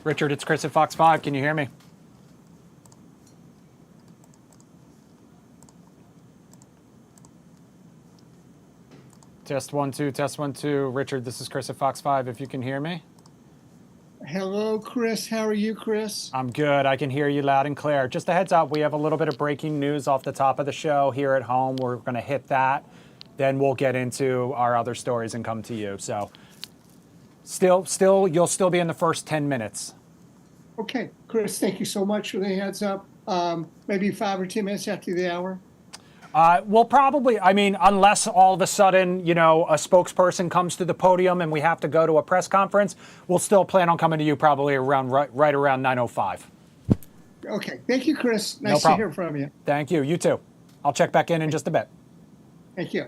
Richard, it's Chris at Fox 5. Can you hear me? Test 1 2, test 1 2. Richard, this is Chris at Fox 5. If you can hear me. Hello, Chris. How are you, Chris? I'm good. I can hear you loud and clear. Just a heads up, we have a little bit of breaking news off the top of the show here at home. We're going to hit that. Then we'll get into our other stories and come to you. So you'll still be in the first 10 minutes. Okay, Chris, thank you so much for the heads up. Maybe 5 or 10 minutes after the hour. We'll probably, I mean, unless all of a sudden, you know, a spokesperson comes to the podium and we have to go to a press conference, we'll still plan on coming to you probably around right around 9:05. Okay, thank you, Chris. No Nice to problem. hear from you. Thank you. You too. I'll check back in just a bit. Thank you.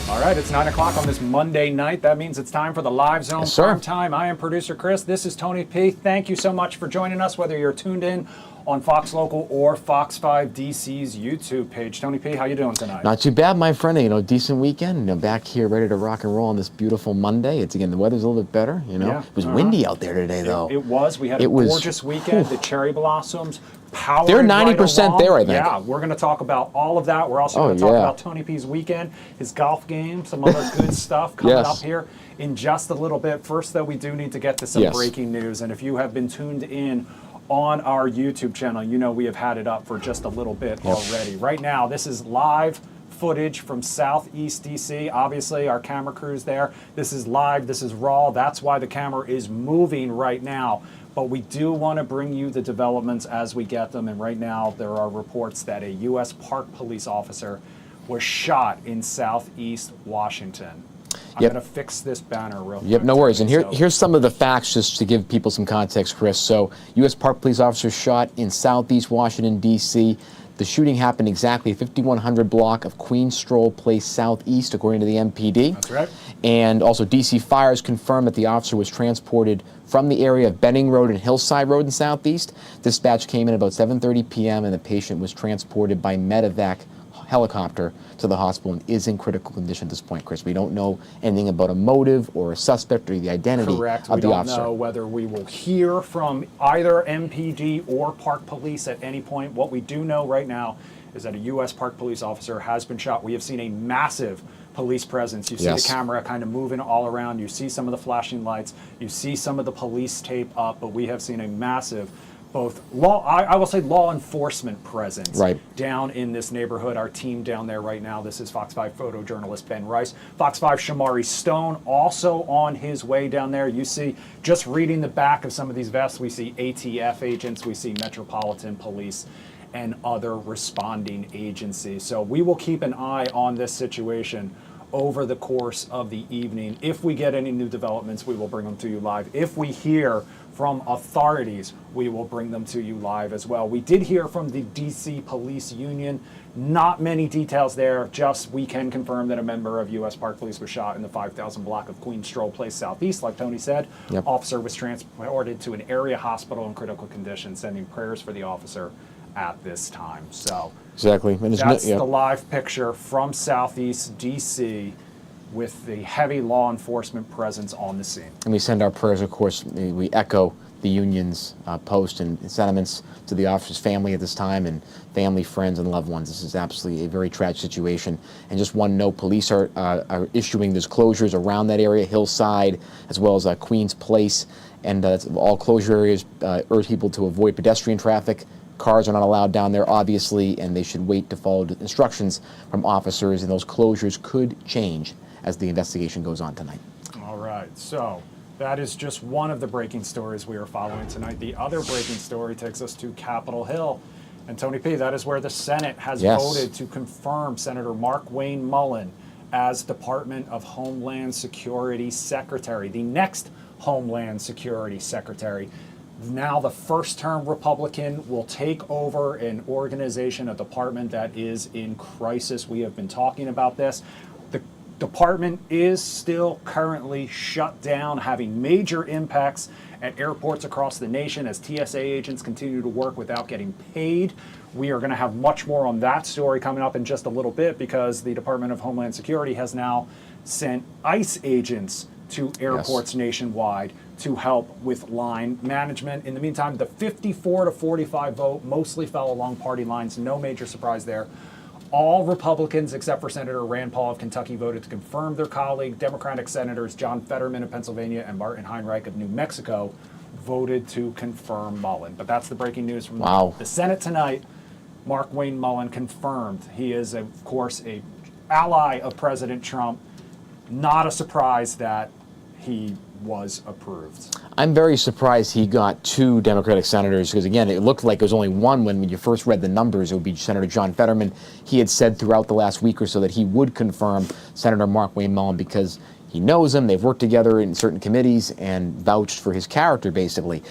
All right, it's 9 o'clock on this Monday night. That means it's time for the Live Zone Yes, sir. Prime Time. I am producer Chris. This is Tony P. Thank you so much for joining us, whether you're tuned in on Fox Local or Fox 5 DC's YouTube page. Tony P., how you doing tonight? Not too bad, my friend. You know, decent weekend. You know, back here ready to rock and roll on this beautiful Monday. It's again, the weather's a little bit better. You know, Yeah. it was windy out there today, though. It was. We had a It was- gorgeous weekend. The cherry blossoms powering They're right 90% along. there, I think. Yeah, we're going to talk about all of that. We're also Oh, going to talk yeah. about Tony P's weekend, his golf game, some other good stuff coming Yes. up here in just a little bit. First, though, we do need to get to some Yes. breaking news. And if you have been tuned in on our YouTube channel, you know we have had it up for just a little bit already. Right now, this is live footage from Southeast DC. Obviously, our camera crew's there. This is live, this is raw. That's why the camera is moving right now. But we do want to bring you the developments as we get them. And right now, there are reports that a U.S. Park Police officer was shot in Southeast Washington. I'm Yep. going to fix this banner real quick. Yep, no worries. And So- here's some of the facts just to give people some context, Chris. So, U.S. Park Police officer shot in Southeast Washington, D.C. The shooting happened exactly 5100 block of Queen Stroll Place Southeast, according to the MPD. That's right. And also, D.C. Fires confirmed that the officer was transported from the area of Benning Road and Hillside Road in Southeast. Dispatch came in about 7:30 p.m. and the patient was transported by medevac helicopter to the hospital and is in critical condition at this point, Chris. We don't know anything about a motive or a suspect or the identity Correct. of We the don't officer. know whether we will hear from either MPD or Park Police at any point. What we do know right now is that a U.S. Park Police officer has been shot. We have seen a massive police presence. You see Yes. the camera kind of moving all around. You see some of the flashing lights. You see some of the police tape up, but we have seen a massive both I will say law enforcement presence Right. down in this neighborhood. Our team down there right now, this is Fox 5 photojournalist Ben Rice. Fox 5 Shamari Stone also on his way down there. You see, just reading the back of some of these vests, we see ATF agents, we see Metropolitan Police, and other responding agencies. So we will keep an eye on this situation over the course of the evening. If we get any new developments, we will bring them to you live. If we hear from authorities, we will bring them to you live as well. We did hear from the DC Police Union. Not many details there, just we can confirm that a member of U.S. Park Police was shot in the 5000 block of Queen Stroll Place Southeast, like Tony said. Yep. Officer was transported to an area hospital in critical condition, sending prayers for the officer at this time. So Exactly. And there's that's yeah. the live picture from Southeast DC with the heavy law enforcement presence on the scene. And we send our prayers, of course. We echo the union's post and sentiments to the officer's family at this time, and family, friends, and loved ones. This is absolutely a very tragic situation. And just one note, police are issuing disclosures around that area, Hillside, as well as Queen's Place. And all closure areas urge people to avoid pedestrian traffic. Cars are not allowed down there, obviously, and they should wait to follow the instructions from officers, and those closures could change as the investigation goes on tonight. All right, so that is just one of the breaking stories we are following tonight. The other breaking story takes us to Capitol Hill. And Tony P., that is where the Senate has Yes. voted to confirm Senator Mark Wayne Mullen as Department of Homeland Security Secretary, the next Homeland Security Secretary. Now the first-term Republican will take over an organization, a department that is in crisis. We have been talking about this. The department is still currently shut down, having major impacts at airports across the nation as TSA agents continue to work without getting paid. We are going to have much more on that story coming up in just a little bit, because the Department of Homeland Security has now sent ICE agents to airports nationwide to help with line management. In the meantime, the 54-45 vote mostly fell along party lines. No major surprise there. All Republicans, except for Senator Rand Paul of Kentucky, voted to confirm their colleague. Democratic Senators John Fetterman of Pennsylvania and Martin Heinrich of New Mexico voted to confirm Mullen. But that's the breaking news from the Senate tonight. Mark Wayne Mullen confirmed. He is, of course, a ally of President Trump. Not a surprise that he was approved. I'm very surprised he got 2 Democratic senators, because again, it looked like there was only one when you first read the numbers. It would be Senator John Fetterman. He had said throughout the last week or so that he would confirm Senator Mark Wayne Mullen because he knows him, they've worked together in certain committees, and vouched for his character, basically.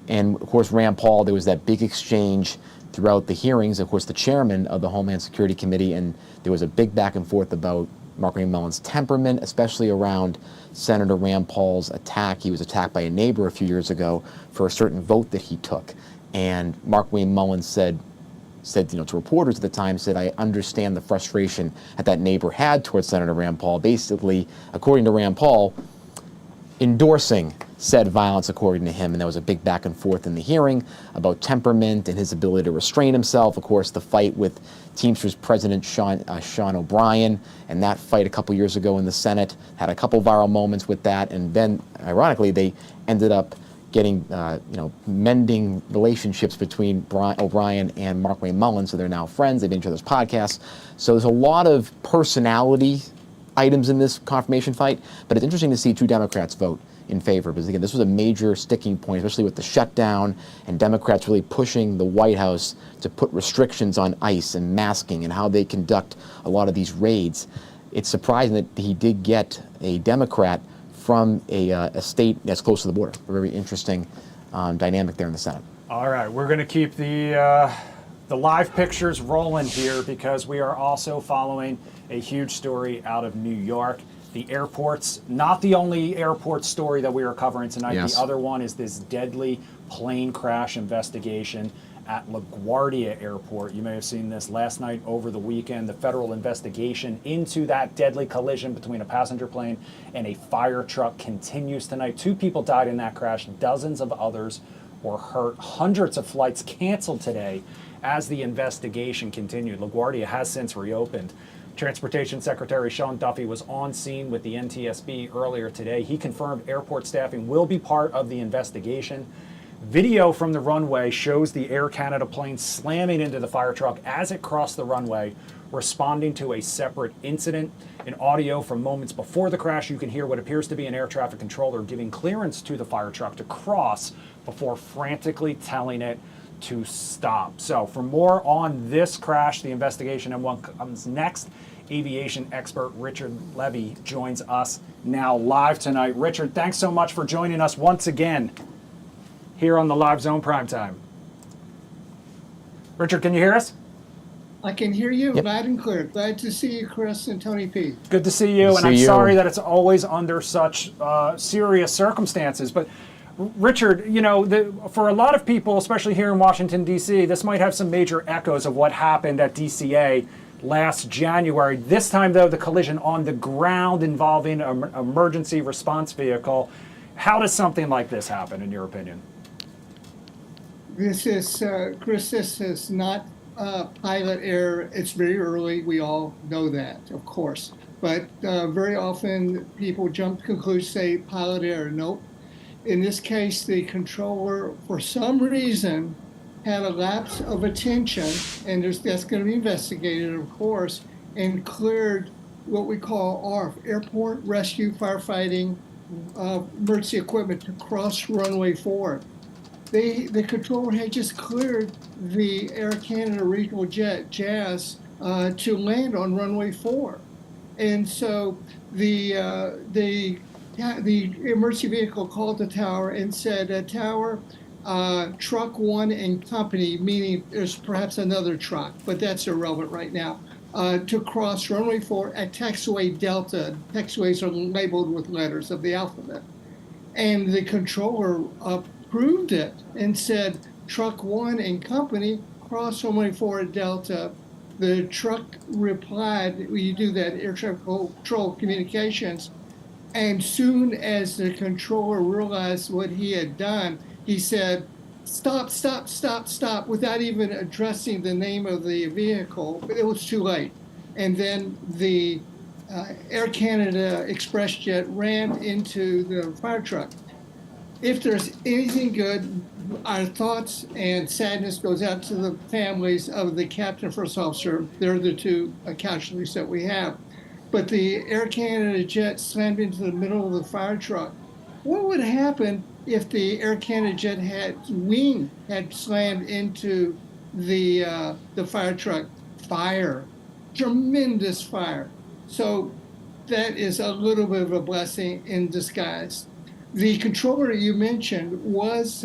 And of course, Rand Paul, there was that big exchange throughout the hearings, of course, the chairman of the Homeland Security Committee, and there was a big back and forth about Mark Mullen's temperament, especially around Senator Rand Paul's attack. He was attacked by a neighbor a few years ago for a certain vote that he took. And Markwayne Mullin said, to reporters at the time, said, I understand the frustration that that neighbor had towards Senator Rand Paul, basically, according to Rand Paul, endorsing said violence according to him. And there was a big back and forth in the hearing about temperament and his ability to restrain himself. Of course, the fight with Teamsters President Sean O'Brien, and that fight a couple years ago in the Senate had a couple viral moments with that. And then, ironically, they ended up getting, mending relationships between O'Brien and Markwayne Mullin, so they're now friends. They've been each other's podcasts. So there's a lot of personality items in this confirmation fight, but it's interesting to see two Democrats vote in favor, because again, this was a major sticking point, especially with the shutdown and Democrats really pushing the White House to put restrictions on ICE and masking and how they conduct a lot of these raids. It's surprising that he did get a Democrat from a state that's close to the border. A very interesting dynamic there in the Senate. All right, we're going to keep the live pictures rolling here, because we are also following a huge story out of New York. The airports, not the only airport story that we are covering tonight. Yes. The other one is this deadly plane crash investigation at LaGuardia Airport. You may have seen this last night over the weekend. The federal investigation into that deadly collision between a passenger plane and a fire truck continues tonight. 2 people died in that crash. Dozens of others were hurt. Hundreds of flights canceled today as the investigation continued. LaGuardia has since reopened. Transportation Secretary Sean Duffy was on scene with the NTSB earlier today. He confirmed airport staffing will be part of the investigation. Video from the runway shows the Air Canada plane slamming into the fire truck as it crossed the runway, responding to a separate incident. In audio from moments before the crash, you can hear what appears to be an air traffic controller giving clearance to the fire truck to cross before frantically telling it to stop. So for more on this crash, the investigation, and what comes next, aviation expert Richard Levy joins us now live tonight. Richard, thanks so much for joining us once again here on the Live Zone Primetime. Richard, can you hear us? I can hear you Yep. loud and clear. Glad to see you, Chris and Tony P. Good to see you, Good to and see I'm you. sorry that it's always under such serious circumstances. But Richard, for a lot of people, especially here in Washington, D.C., this might have some major echoes of what happened at DCA last January. This time, though, the collision on the ground involving an emergency response vehicle. How does something like this happen, in your opinion? This is, Chris, this is not pilot error. It's very early. We all know that, of course. But very often people jump to conclusions, say pilot error. Nope. In this case, the controller, for some reason, had a lapse of attention, and that's going to be investigated, of course, and cleared what we call ARF, Airport Rescue Firefighting Emergency Equipment, to cross runway 4. The controller had just cleared the Air Canada regional jet, Jazz, to land on runway 4. And so the emergency vehicle called the tower and said, tower, truck 1 and company, meaning there's perhaps another truck, but that's irrelevant right now, to cross runway 4 at taxiway Delta. Taxiways are labeled with letters of the alphabet. And the controller approved it and said, truck 1 and company, cross runway 4 at Delta. The truck replied, you do that air traffic control communications. And soon as the controller realized what he had done, he said, stop, stop, stop, stop, without even addressing the name of the vehicle. But it was too late. And then the Air Canada Express jet ran into the fire truck. If there's anything good, our thoughts and sadness goes out to the families of the captain and first officer. They're the 2 casualties that we have. But the Air Canada jet slammed into the middle of the fire truck. What would happen if the Air Canada jet wing had slammed into the fire truck? Fire, tremendous fire. So that is a little bit of a blessing in disguise. The controller you mentioned was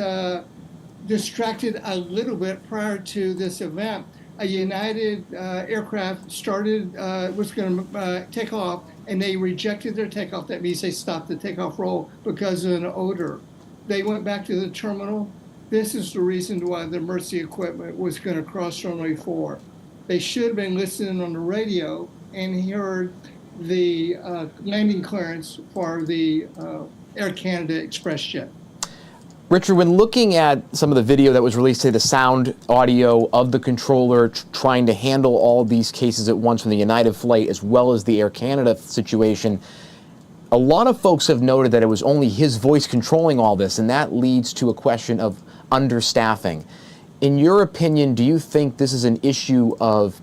distracted a little bit prior to this event. a United aircraft was going to take off, and they rejected their takeoff. That means they stopped the takeoff roll because of an odor. They went back to the terminal. This is the reason why the emergency equipment was going to cross runway 4. They should have been listening on the radio and heard the landing clearance for the Air Canada Express jet. Richard, when looking at some of the video that was released, say the sound audio of the controller trying to handle all these cases at once from the United flight as well as the Air Canada situation, a lot of folks have noted that it was only his voice controlling all this, and that leads to a question of understaffing. In your opinion, do you think this is an issue of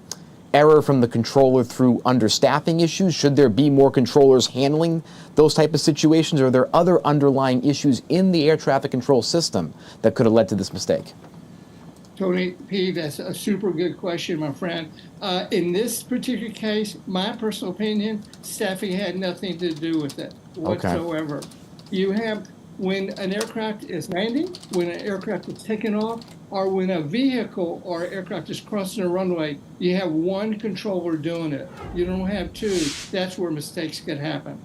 error from the controller through understaffing issues? Should there be more controllers handling those type of situations? Or are there other underlying issues in the air traffic control system that could have led to this mistake? Tony P., that's a super good question, my friend. In this particular case, my personal opinion, staffing had nothing to do with it whatsoever. Okay. You have, when an aircraft is landing, when an aircraft is taking off, or when a vehicle or aircraft is crossing a runway, you have one controller doing it. You don't have two. That's where mistakes could happen.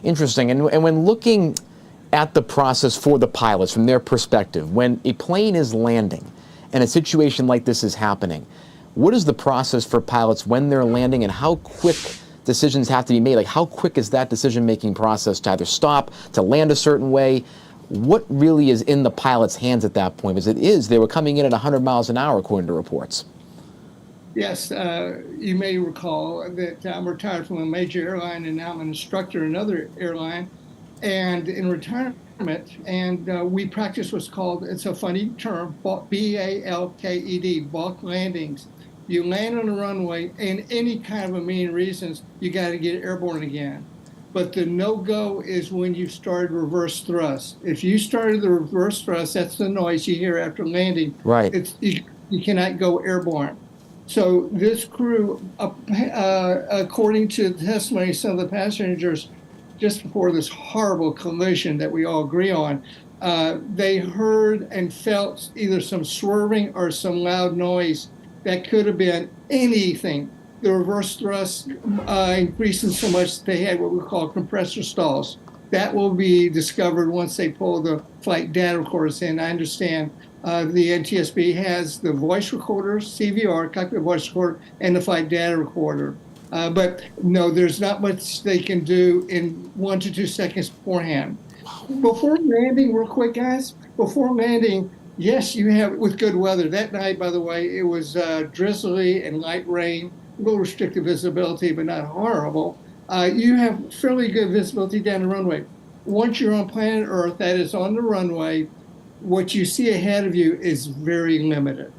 Interesting. And when looking at the process for the pilots from their perspective, when a plane is landing and a situation like this is happening, what is the process for pilots when they're landing, and how quick decisions have to be made? Like, how quick is that decision-making process to either stop, to land a certain way? What really is in the pilot's hands at that point? Because they were coming in at 100 miles an hour, according to reports. Yes, you may recall that I'm retired from a major airline, and now I'm an instructor in another airline, and in retirement, and we practice what's called, it's a funny term, B-A-L-K-E-D, balk landings. You land on the runway, and any kind of a million reasons, you got to get airborne again. But the no-go is when you started reverse thrust. If you started the reverse thrust, that's the noise you hear after landing. Right. You cannot go airborne. So this crew, according to the testimony of some of the passengers, just before this horrible collision that we all agree on, they heard and felt either some swerving or some loud noise that could have been anything. The reverse thrust increasing so much that they had what we call compressor stalls. That will be discovered once they pull the flight data recorders in. I understand the NTSB has the voice recorders, CVR, cockpit voice recorder, and the flight data recorder. But no, there's not much they can do in 1 to 2 seconds beforehand. Before landing, real quick, guys, before landing, yes, you have, with good weather. That night, by the way, it was drizzly and light rain. A little restricted visibility, but not horrible. You have fairly good visibility down the runway. Once you're on planet Earth, that is on the runway, what you see ahead of you is very limited.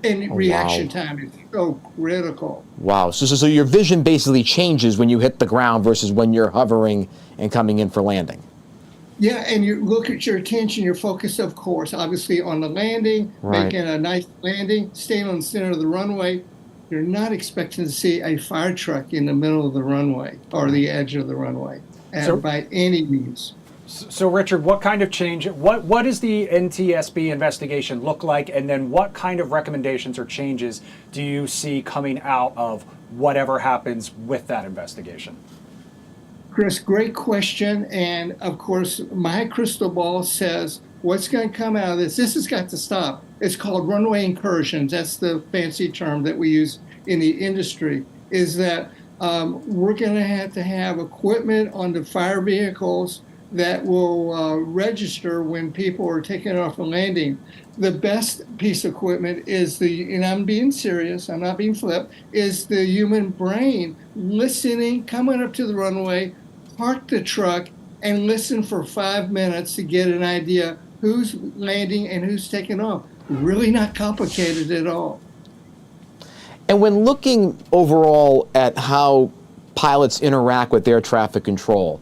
And reaction time is so critical. Wow. So your vision basically changes when you hit the ground versus when you're hovering and coming in for landing. Yeah, and you look at your attention, your focus, of course, obviously on the landing, right, making a nice landing, staying on the center of the runway. You're not expecting to see a fire truck in the middle of the runway or the edge of the runway by any means. So, Richard, what kind of change, what does the NTSB investigation look like, and then what kind of recommendations or changes do you see coming out of whatever happens with that investigation? Chris, great question. And of course, my crystal ball says what's going to come out of this. This has got to stop. It's called runway incursions. That's the fancy term that we use in the industry, is that we're going to have equipment on the fire vehicles that will register when people are taking off and landing. The best piece of equipment is and I'm being serious, I'm not being flip, is the human brain listening, coming up to the runway, park the truck, and listen for 5 minutes to get an idea who's landing and who's taking off. Really not complicated at all. And when looking overall at how pilots interact with air traffic control,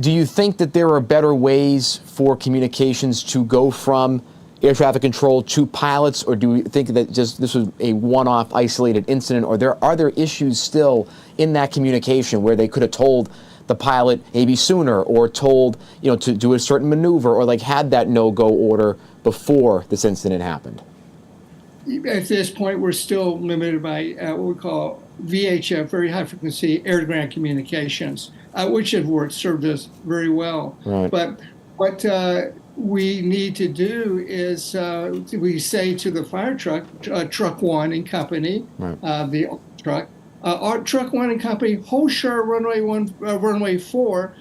do you think that there are better ways for communications to go from air traffic control to pilots, or do you think that just this was a one-off isolated incident, or are there issues still in that communication where they could have told the pilot maybe sooner, or told, to do a certain maneuver, or like had that no-go order before this incident happened? At this point, we're still limited by what we call VHF, very high frequency air-to-ground communications, which have served us very well. Right. But what we need to do is we say to the fire truck, Truck One and Company, Right. The truck, our Truck One and Company, Hoshar runway 4.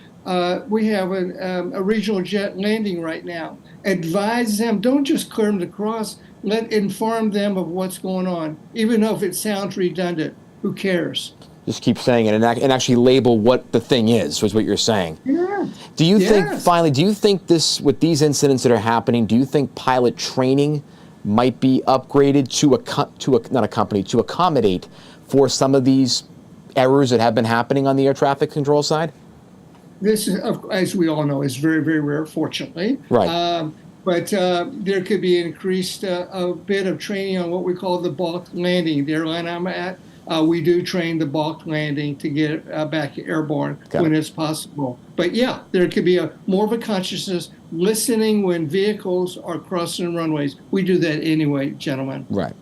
We have a regional jet landing right now. Advise them, don't just clear them to cross. Inform them of what's going on, even though if it sounds redundant. Who cares? Just keep saying it and actually label what the thing is what you're saying. Yeah. Do you think, Yes. finally, do you think this, with these incidents that are happening, do you think pilot training might be upgraded to accommodate for some of these errors that have been happening on the air traffic control side? This is, as we all know, is very, very rare, fortunately. Right. But there could be increased a bit of training on what we call the balk landing. The airline I'm at, we do train the balk landing to get it back airborne when it's possible. But yeah, there could be more of a consciousness listening when vehicles are crossing runways. We do that anyway, gentlemen. Right.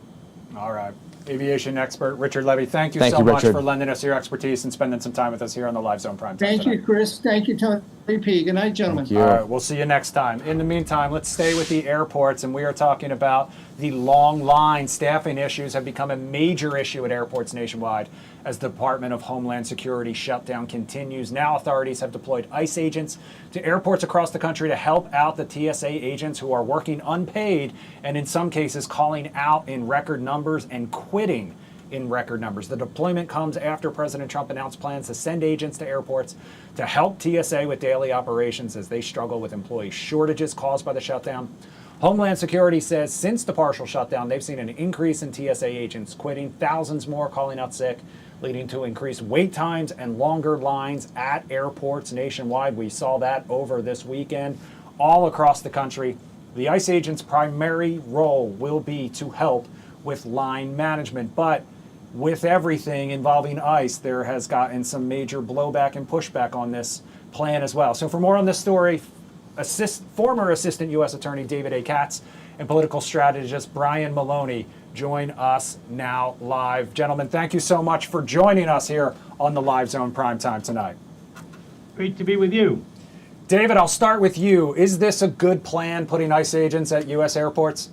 All right. Aviation expert Richard Levy, thank you Thank so you, much Richard. for lending us your expertise and spending some time with us here on the Live Zone Prime Time Thank tonight. you, Chris. Thank you, Tony P. Good night, gentlemen. Thank you. All right, we'll see you next time. In the meantime, let's stay with the airports, and we are talking about the long line. Staffing issues have become a major issue at airports nationwide as the Department of Homeland Security shutdown continues. Now authorities have deployed ICE agents to airports across the country to help out the TSA agents who are working unpaid and in some cases calling out in record numbers and quitting in record numbers. The deployment comes after President Trump announced plans to send agents to airports to help TSA with daily operations as they struggle with employee shortages caused by the shutdown. Homeland Security says since the partial shutdown, they've seen an increase in TSA agents quitting, thousands more calling out sick, leading to increased wait times and longer lines at airports nationwide. We saw that over this weekend all across the country. The ICE agents' primary role will be to help with line management, but with everything involving ICE, there has gotten some major blowback and pushback on this plan as well. So for more on this story, former Assistant U.S. Attorney David A. Katz and political strategist Brian Maloney join us now live. Gentlemen, thank you so much for joining us here on the Live Zone Primetime tonight. Great to be with you. David, I'll start with you. Is this a good plan, putting ICE agents at U.S. airports?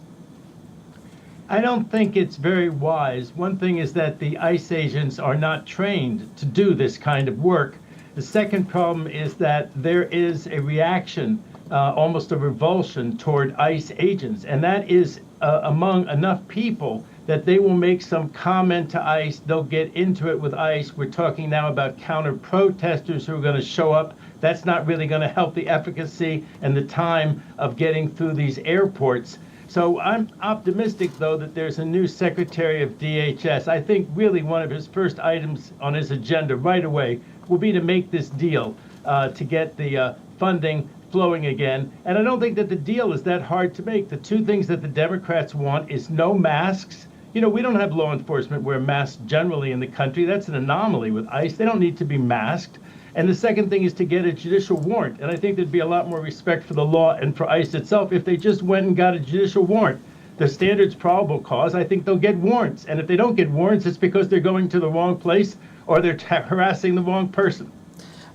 I don't think it's very wise. One thing is that the ICE agents are not trained to do this kind of work. The second problem is that there is a reaction, almost a revulsion toward ICE agents, and that is among enough people that they will make some comment to ICE. They'll get into it with ICE. We're talking now about counter-protesters who are going to show up. That's not really going to help the efficacy and the time of getting through these airports. So I'm optimistic, though, that there's a new Secretary of DHS. I think really one of his first items on his agenda right away will be to make this deal to get the funding flowing again. And I don't think that the deal is that hard to make. The two things that the Democrats want is no masks. You know, we don't have law enforcement wear masks generally in the country. That's an anomaly with ICE. They don't need to be masked. And the second thing is to get a judicial warrant. And I think there'd be a lot more respect for the law and for ICE itself if they just went and got a judicial warrant. The standard's probable cause, I think they'll get warrants. And if they don't get warrants, it's because they're going to the wrong place or they're harassing the wrong person.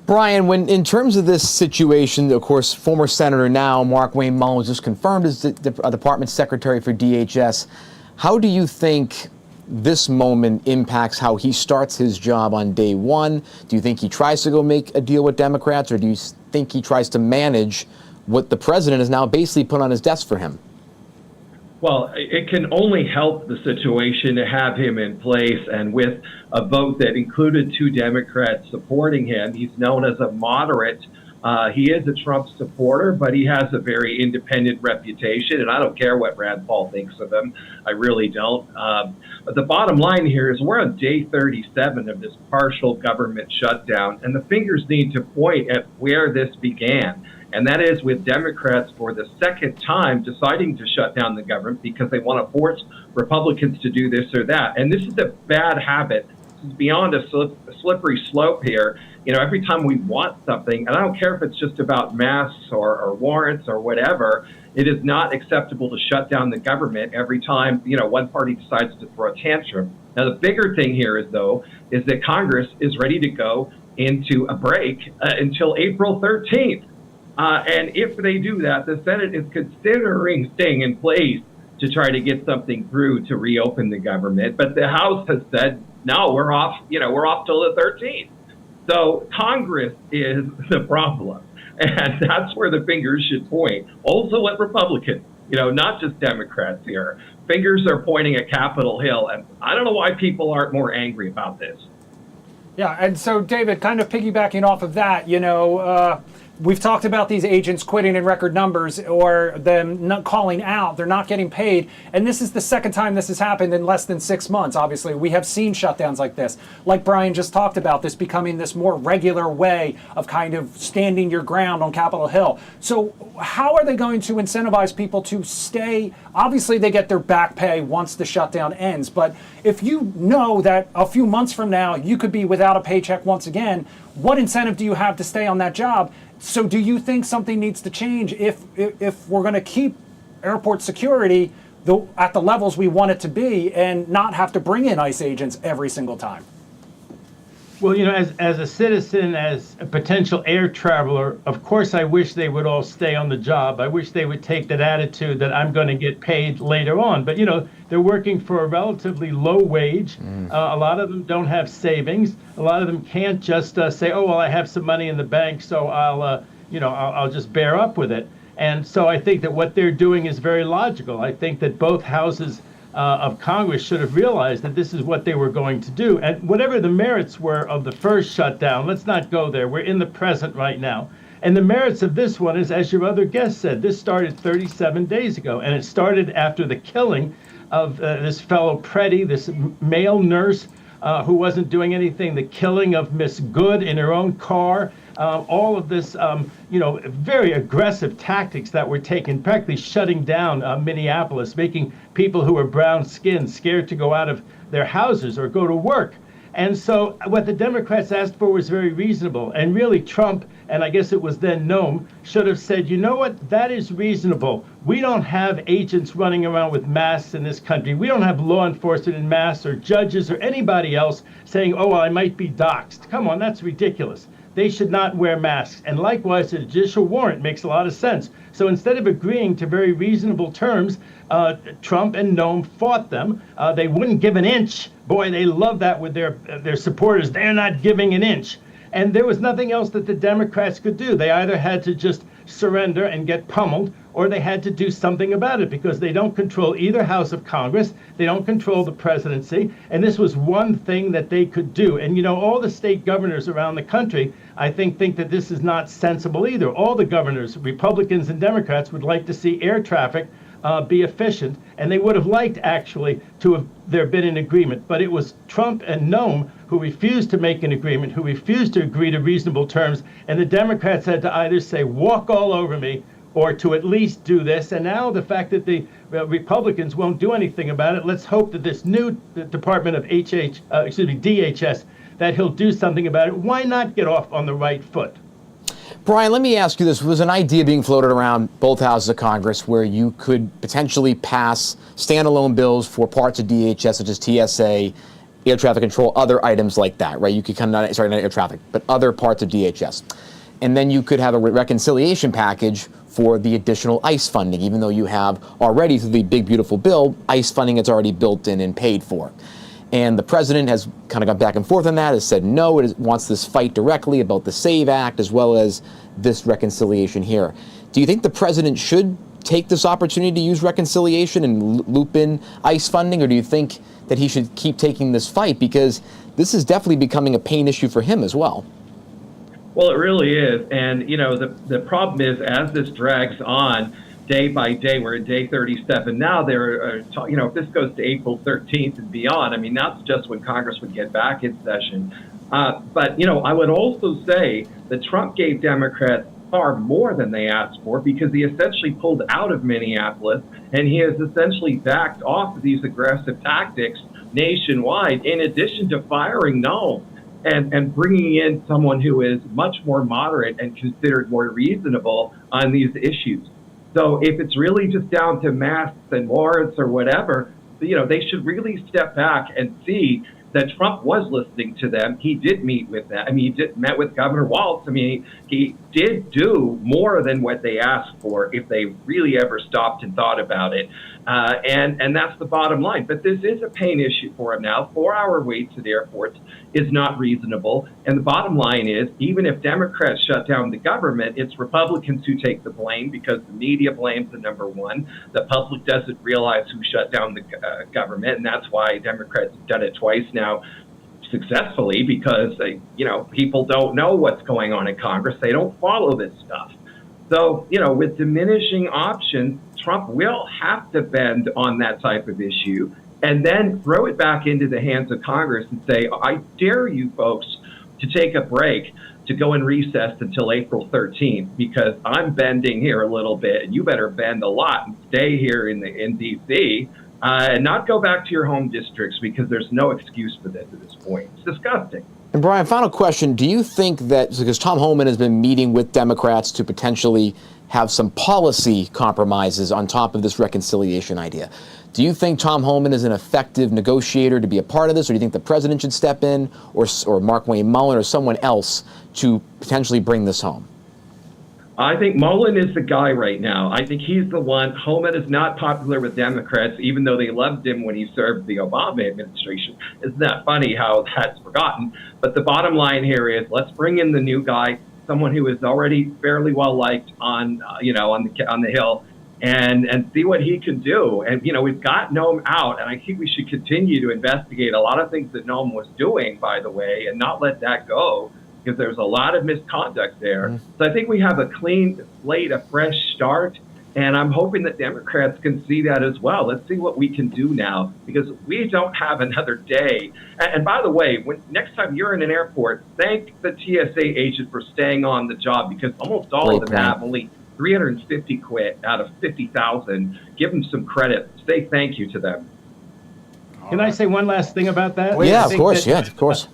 Brian, when in terms of this situation, of course, former Senator now Mark Wayne Mullin just confirmed as the Department Secretary for DHS. How do you think this moment impacts how he starts his job on day one? Do you think he tries to go make a deal with Democrats, or do you think he tries to manage what the president has now basically put on his desk for him? Well, it can only help the situation to have him in place, and with a vote that included 2 Democrats supporting him. He's known as a moderate. He is a Trump supporter, but he has a very independent reputation, and I don't care what Rand Paul thinks of him. I really don't. But the bottom line here is we're on day 37 of this partial government shutdown, and the fingers need to point at where this began. And that is with Democrats for the second time deciding to shut down the government because they want to force Republicans to do this or that. And this is a bad habit. This is beyond a slippery slope here. You know, every time we want something, and I don't care if it's just about masks or warrants or whatever, It is not acceptable to shut down the government every time, one party decides to throw a tantrum. Now, the bigger thing here is that Congress is ready to go into a break until April 13th. And if they do that, the Senate is considering staying in place to try to get something through to reopen the government. But the House has said, no, we're off till the 13th. So Congress is the problem. And that's where the fingers should point. Also at Republicans, not just Democrats here. Fingers are pointing at Capitol Hill. And I don't know why people aren't more angry about this. Yeah, and so, David, kind of piggybacking off of that, we've talked about these agents quitting in record numbers or them not calling out. They're not getting paid. And this is the second time this has happened in less than 6 months, obviously. We have seen shutdowns like this. Like Brian just talked about, this becoming this more regular way of kind of standing your ground on Capitol Hill. So how are they going to incentivize people to stay? Obviously, they get their back pay once the shutdown ends. But if you know that a few months from now, you could be without a paycheck once again, what incentive do you have to stay on that job? So do you think something needs to change if we're going to keep airport security at the levels we want it to be and not have to bring in ICE agents every single time? Well, as a citizen, as a potential air traveler, of course, I wish they would all stay on the job. I wish they would take that attitude that I'm going to get paid later on. But, they're working for a relatively low wage. A lot of them don't have savings. A lot of them can't just say, oh, well, I have some money in the bank, so I'll just bear up with it. And so I think that what they're doing is very logical. I think that both houses of Congress should have realized that this is what they were going to do. And whatever the merits were of the first shutdown, let's not go there. We're in the present right now. And the merits of this one is, as your other guest said, this started 37 days ago. And it started after the killing of this fellow Preddy, this male nurse who wasn't doing anything, the killing of Miss Good in her own car, all of this, very aggressive tactics that were taken, practically shutting down Minneapolis, making people who are brown-skinned scared to go out of their houses or go to work. And so what the Democrats asked for was very reasonable. And really Trump, and I guess it was then Noam, should have said, you know what, that is reasonable. We don't have agents running around with masks in this country. We don't have law enforcement in masks or judges or anybody else saying, oh, well, I might be doxxed. Come on, that's ridiculous. They should not wear masks. And likewise, a judicial warrant makes a lot of sense. So instead of agreeing to very reasonable terms, Trump and Noam fought them. They wouldn't give an inch. Boy, they love that with their supporters. They're not giving an inch. And there was nothing else that the Democrats could do. They either had to just surrender and get pummeled, or they had to do something about it because they don't control either house of Congress. They don't control the presidency. And this was one thing that they could do. And, all the state governors around the country, I think that this is not sensible either. All the governors, Republicans and Democrats, would like to see air traffic be efficient. And they would have liked, actually, to have there been an agreement. But it was Trump and Noam who refused to make an agreement, who refused to agree to reasonable terms. And the Democrats had to either say, walk all over me, or to at least do this. And now the fact that the Republicans won't do anything about it, let's hope that this new Department of DHS, that he'll do something about it. Why not get off on the right foot? Brian, let me ask you this. Was an idea being floated around both houses of Congress where you could potentially pass standalone bills for parts of DHS, such as TSA, air traffic control, other items like that, right? You could not air traffic, but other parts of DHS. And then you could have a reconciliation package for the additional ICE funding, even though you have already, through the big, beautiful bill, ICE funding that's already built in and paid for. And the president has kind of gone back and forth on that, has said no, it wants this fight directly about the SAVE Act as well as this reconciliation here. Do you think the president should take this opportunity to use reconciliation and loop in ICE funding, or do you think that he should keep taking this fight? Because this is definitely becoming a pain issue for him as well. Well, it really is. And, the problem is, as this drags on day by day, we're at day 37 now, if this goes to April 13th and beyond, I mean, that's just when Congress would get back in session. But, I would also say that Trump gave Democrats far more than they asked for because he essentially pulled out of Minneapolis and he has essentially backed off of these aggressive tactics nationwide, in addition to firing Noam and bringing in someone who is much more moderate and considered more reasonable on these issues. So if it's really just down to masks and warrants or whatever, they should really step back and see that Trump was listening to them. He did meet with them. I mean, met with Governor Walz. I mean, he did do more than what they asked for if they really ever stopped and thought about it. And that's the bottom line. But this is a pain issue for him now. 4-hour waits at airports is not reasonable. And the bottom line is, even if Democrats shut down the government, it's Republicans who take the blame because the media blames the number one. The public doesn't realize who shut down the government, and that's why Democrats have done it twice now successfully, because people don't know what's going on in Congress. They don't follow this stuff. So, with diminishing options, Trump will have to bend on that type of issue and then throw it back into the hands of Congress and say, I dare you folks to take a break, to go in recess until April 13th, because I'm bending here a little bit, and you better bend a lot and stay here in D.C., and not go back to your home districts, because there's no excuse for this at this point. It's disgusting. And Brian, final question. Do you think that, because Tom Homan has been meeting with Democrats to potentially have some policy compromises on top of this reconciliation idea, do you think Tom Homan is an effective negotiator to be a part of this, or do you think the president should step in, or Mark Wayne Mullen, or someone else to potentially bring this home? I think Mullen is the guy right now. I think he's the one. Homan is not popular with Democrats, even though they loved him when he served the Obama administration. Isn't that funny how that's forgotten? But the bottom line here is, let's bring in the new guy, someone who is already fairly well liked on the Hill, and see what he can do. And we've got Noam out, and I think we should continue to investigate a lot of things that Noam was doing, by the way, and not let that go, because there's a lot of misconduct there. Mm-hmm. So I think we have a clean slate, a fresh start, and I'm hoping that Democrats can see that as well. Let's see what we can do now, because we don't have another day. And by the way, next time you're in an airport, thank the TSA agent for staying on the job, because almost all of them have. Only 350 quit out of 50,000. Give them some credit. Say thank you to them. Can I say one last thing about that? Yeah, of course.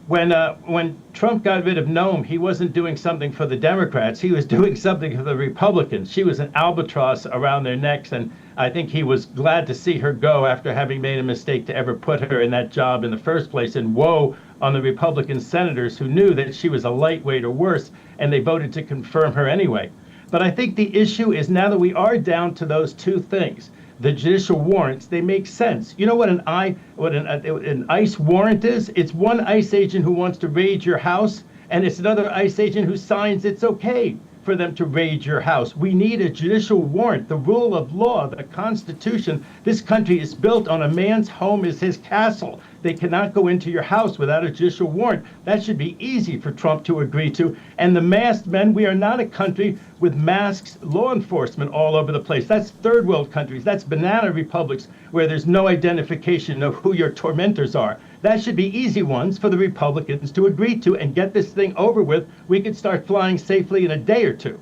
When Trump got rid of Noam, he wasn't doing something for the Democrats. He was doing something for the Republicans. She was an albatross around their necks, and I think he was glad to see her go after having made a mistake to ever put her in that job in the first place. And woe on the Republican senators who knew that she was a lightweight or worse, and they voted to confirm her anyway. But I think the issue is, now that we are down to those two things, the judicial warrants, they make sense. You know what an ICE warrant is? It's one ICE agent who wants to raid your house, and it's another ICE agent who signs it's okay for them to raid your house. We need a judicial warrant. The rule of law, the Constitution, this country is built on a man's home is his castle. They cannot go into your house without a judicial warrant. That should be easy for Trump to agree to. And the masked men, we are not a country with masked law enforcement all over the place. That's third world countries. That's banana republics where there's no identification of who your tormentors are. That should be easy ones for the Republicans to agree to and get this thing over with. We could start flying safely in a day or two.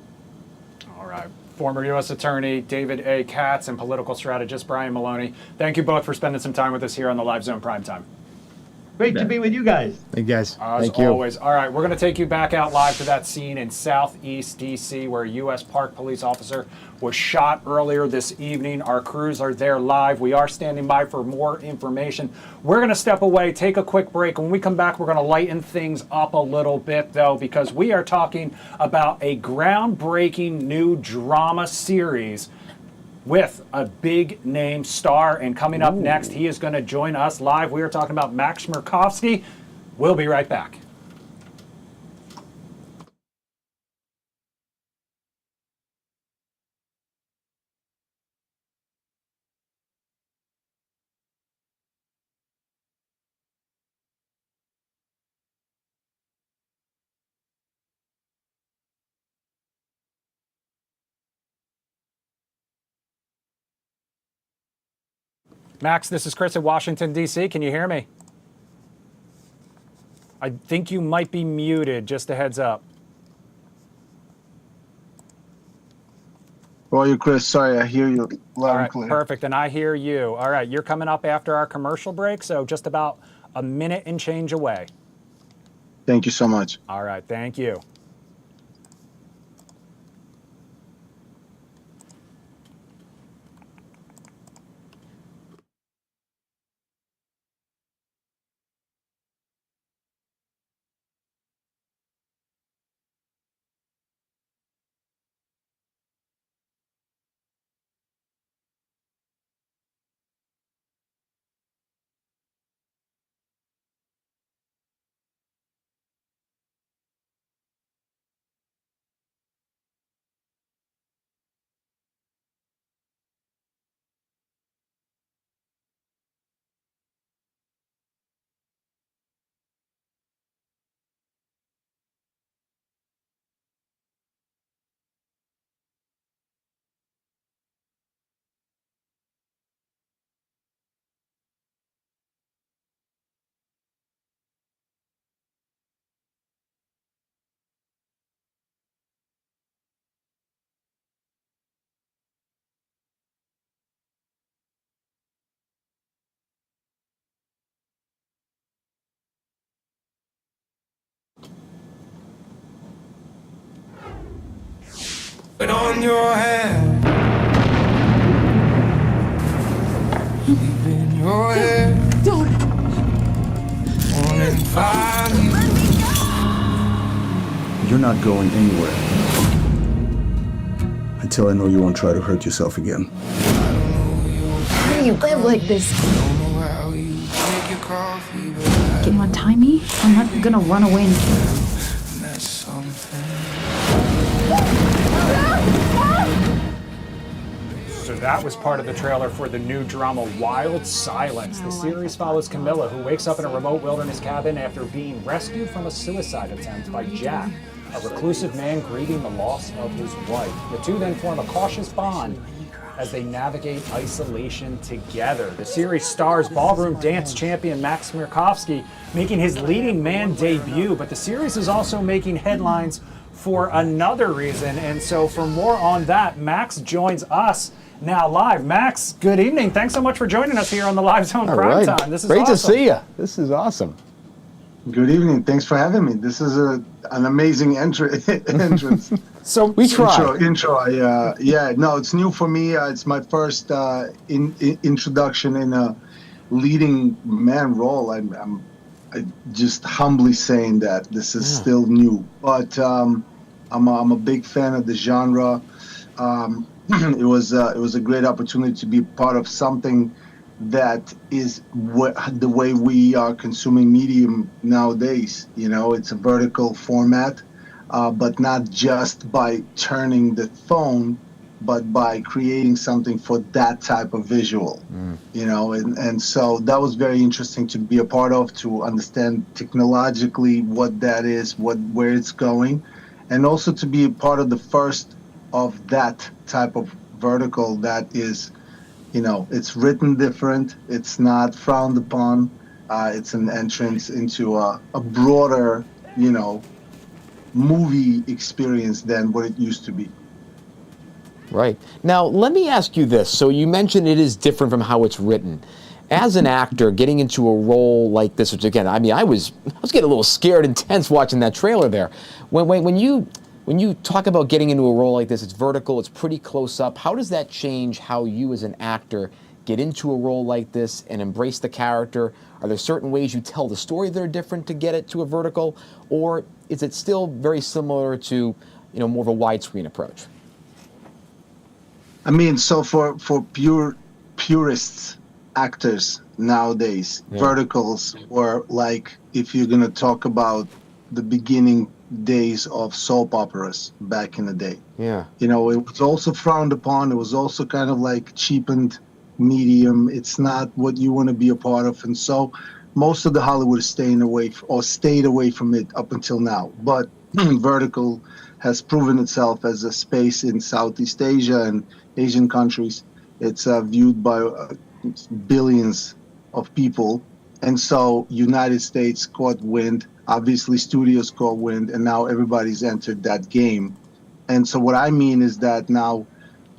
All right. Former U.S. Attorney David A. Katz and political strategist Brian Maloney, thank you both for spending some time with us here on the Live Zone Primetime. Great to be with you guys. Hey, guys. As always. All right, we're going to take you back out live to that scene in Southeast D.C. where a U.S. Park police officer was shot earlier this evening. Our crews are there live. We are standing by for more information. We're going to step away, take a quick break. When we come back, we're going to lighten things up a little bit, though, because we are talking about a groundbreaking new drama series with a big name star. And coming up next, he is going to join us live. We are talking about Max Chmerkovskiy. We'll be right back. Max, this is Chris in Washington, D.C. Can you hear me? I think you might be muted, just a heads up. Well, you, Chris, sorry, I hear you loud and clear. Perfect, and I hear you. All right, you're coming up after our commercial break, so just about a minute and change away. Thank you so much. All right, thank you. Put on your hand. Leaving your head. Don't. Wanting fire. You're not going anywhere until I know you won't try to hurt yourself again. How do you live like this? Can you untie me? I'm not gonna run away and kill you. So that was part of the trailer for the new drama Wild Silence. The series follows Camilla, who wakes up in a remote wilderness cabin after being rescued from a suicide attempt by Jack, a reclusive man grieving the loss of his wife. The two then form a cautious bond as they navigate isolation together. The series stars ballroom dance champion Max Chmerkovskiy making his leading man debut, but the series is also making headlines for another reason. And so for more on that, Max joins us now live. Max, good evening. Thanks so much for joining us here on the Live Zone Primetime. This is great awesome. to see you. This is awesome. Good evening. Thanks for having me. This is an amazing entrance. So we try. Intro. Yeah, no, it's new for me. It's my first introduction in a leading man role. I'm just humbly saying that this is still new, but I'm a big fan of the genre. It was a great opportunity to be part of something that is the way we are consuming medium nowadays. You know, it's a vertical format, but not just by turning the phone, but by creating something for that type of visual. You know, and so that was very interesting to be a part of, to understand technologically what that is, where it's going, and also to be a part of the first of that type of vertical that is, you know, it's written different, it's not frowned upon, it's an entrance into a broader, you know, movie experience than what it used to be. Right. Now, let me ask you this. So you mentioned it is different from how it's written. As an actor, getting into a role like this, which again, I mean, I was getting a little scared and tense watching that trailer there. When you talk about getting into a role like this, it's vertical, it's pretty close up. How does that change how you as an actor get into a role like this and embrace the character? Are there certain ways you tell the story that are different to get it to a vertical? Or is it still very similar to, you know, more of a widescreen approach? I mean, so for purists, actors nowadays, verticals were like, if you're going to talk about the beginning days of soap operas back in the day. Yeah. You know, it was also frowned upon. It was also kind of like cheapened medium. It's not what you want to be a part of. And so most of the Hollywood is stayed away from it up until now. But vertical has proven itself as a space in Southeast Asia and Asian countries. It's viewed by billions of people. And so United States caught wind, obviously studios caught wind, and now everybody's entered that game. And so what I mean is that now,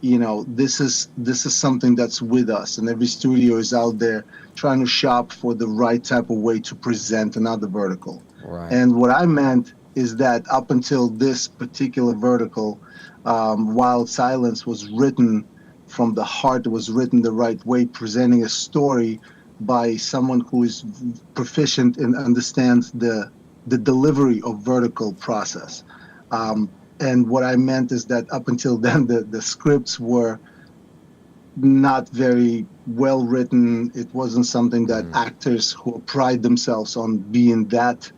you know, this is something that's with us, and every studio is out there trying to shop for the right type of way to present another vertical. Right. And what I meant is that up until this particular vertical, Wild Silence was written from the heart. It was written the right way, presenting a story by someone who is proficient and understands the delivery of vertical process. And what I meant is that up until then, the scripts were not very well written. It wasn't something that actors who pride themselves on being that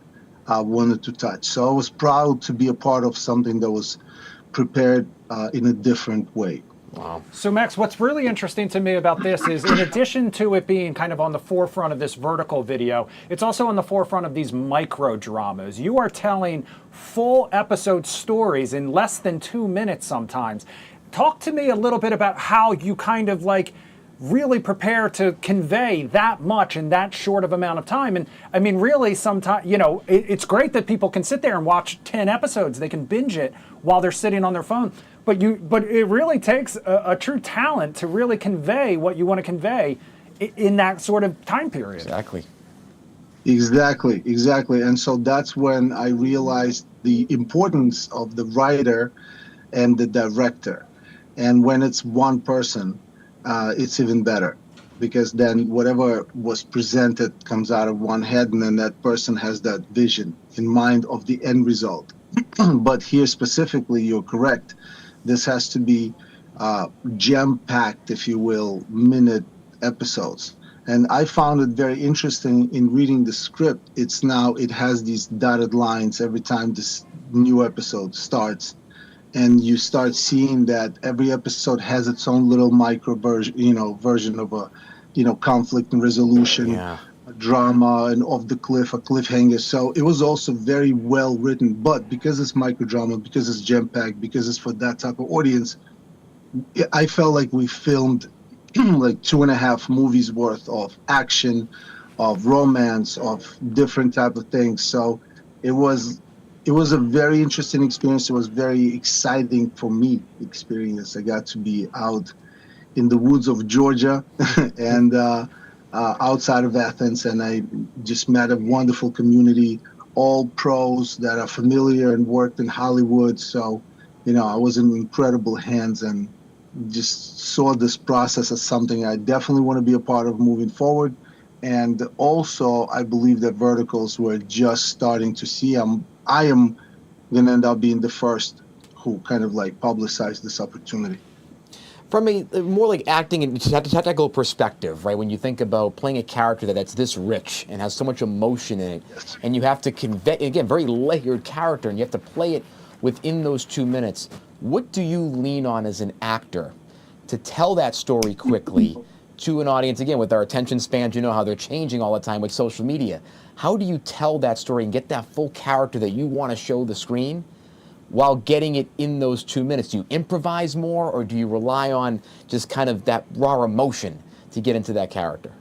wanted to touch. So I was proud to be a part of something that was prepared in a different way. Wow. So Max, what's really interesting to me about this is, in addition to it being kind of on the forefront of this vertical video, it's also on the forefront of these micro dramas. You are telling full episode stories in less than 2 minutes sometimes. Talk to me a little bit about how you kind of like really prepare to convey that much in that short of amount of time. And I mean, really, sometimes, you know, it's great that people can sit there and watch 10 episodes. They can binge it while they're sitting on their phone. But it really takes a true talent to really convey what you want to convey in that sort of time period. Exactly. And so that's when I realized the importance of the writer and the director. And when it's one person, it's even better, because then whatever was presented comes out of one head, and then that person has that vision in mind of the end result. But here specifically, you're correct. This has to be jam-packed, if you will, minute episodes. And I found it very interesting in reading the script. It has these dotted lines every time this new episode starts. And you start seeing that every episode has its own little micro version of a, conflict and resolution, a drama, and off the cliff, a cliffhanger. So it was also very well written. But because it's micro drama, because it's jam-packed, because it's for that type of audience, I felt like we filmed like 2.5 movies worth of action, of romance, of different type of things. So it was a very interesting experience. It was very exciting for me experience. I got to be out in the woods of Georgia and outside of Athens, and I just met a wonderful community, all pros that are familiar and worked in Hollywood. So, I was in incredible hands and just saw this process as something I definitely want to be a part of moving forward. And also, I believe that verticals were just starting to see. I am going to end up being the first who kind of like publicized this opportunity. From a more like acting and technical perspective, right? When you think about playing a character that's this rich and has so much emotion in it, Yes. and you have to convey, again, very layered character, and you have to play it within those 2 minutes, what do you lean on as an actor to tell that story quickly to an audience? Again, with our attention spans, how they're changing all the time with social media. How do you tell that story and get that full character that you want to show the screen while getting it in those 2 minutes? Do you improvise more, or do you rely on just kind of that raw emotion to get into that character?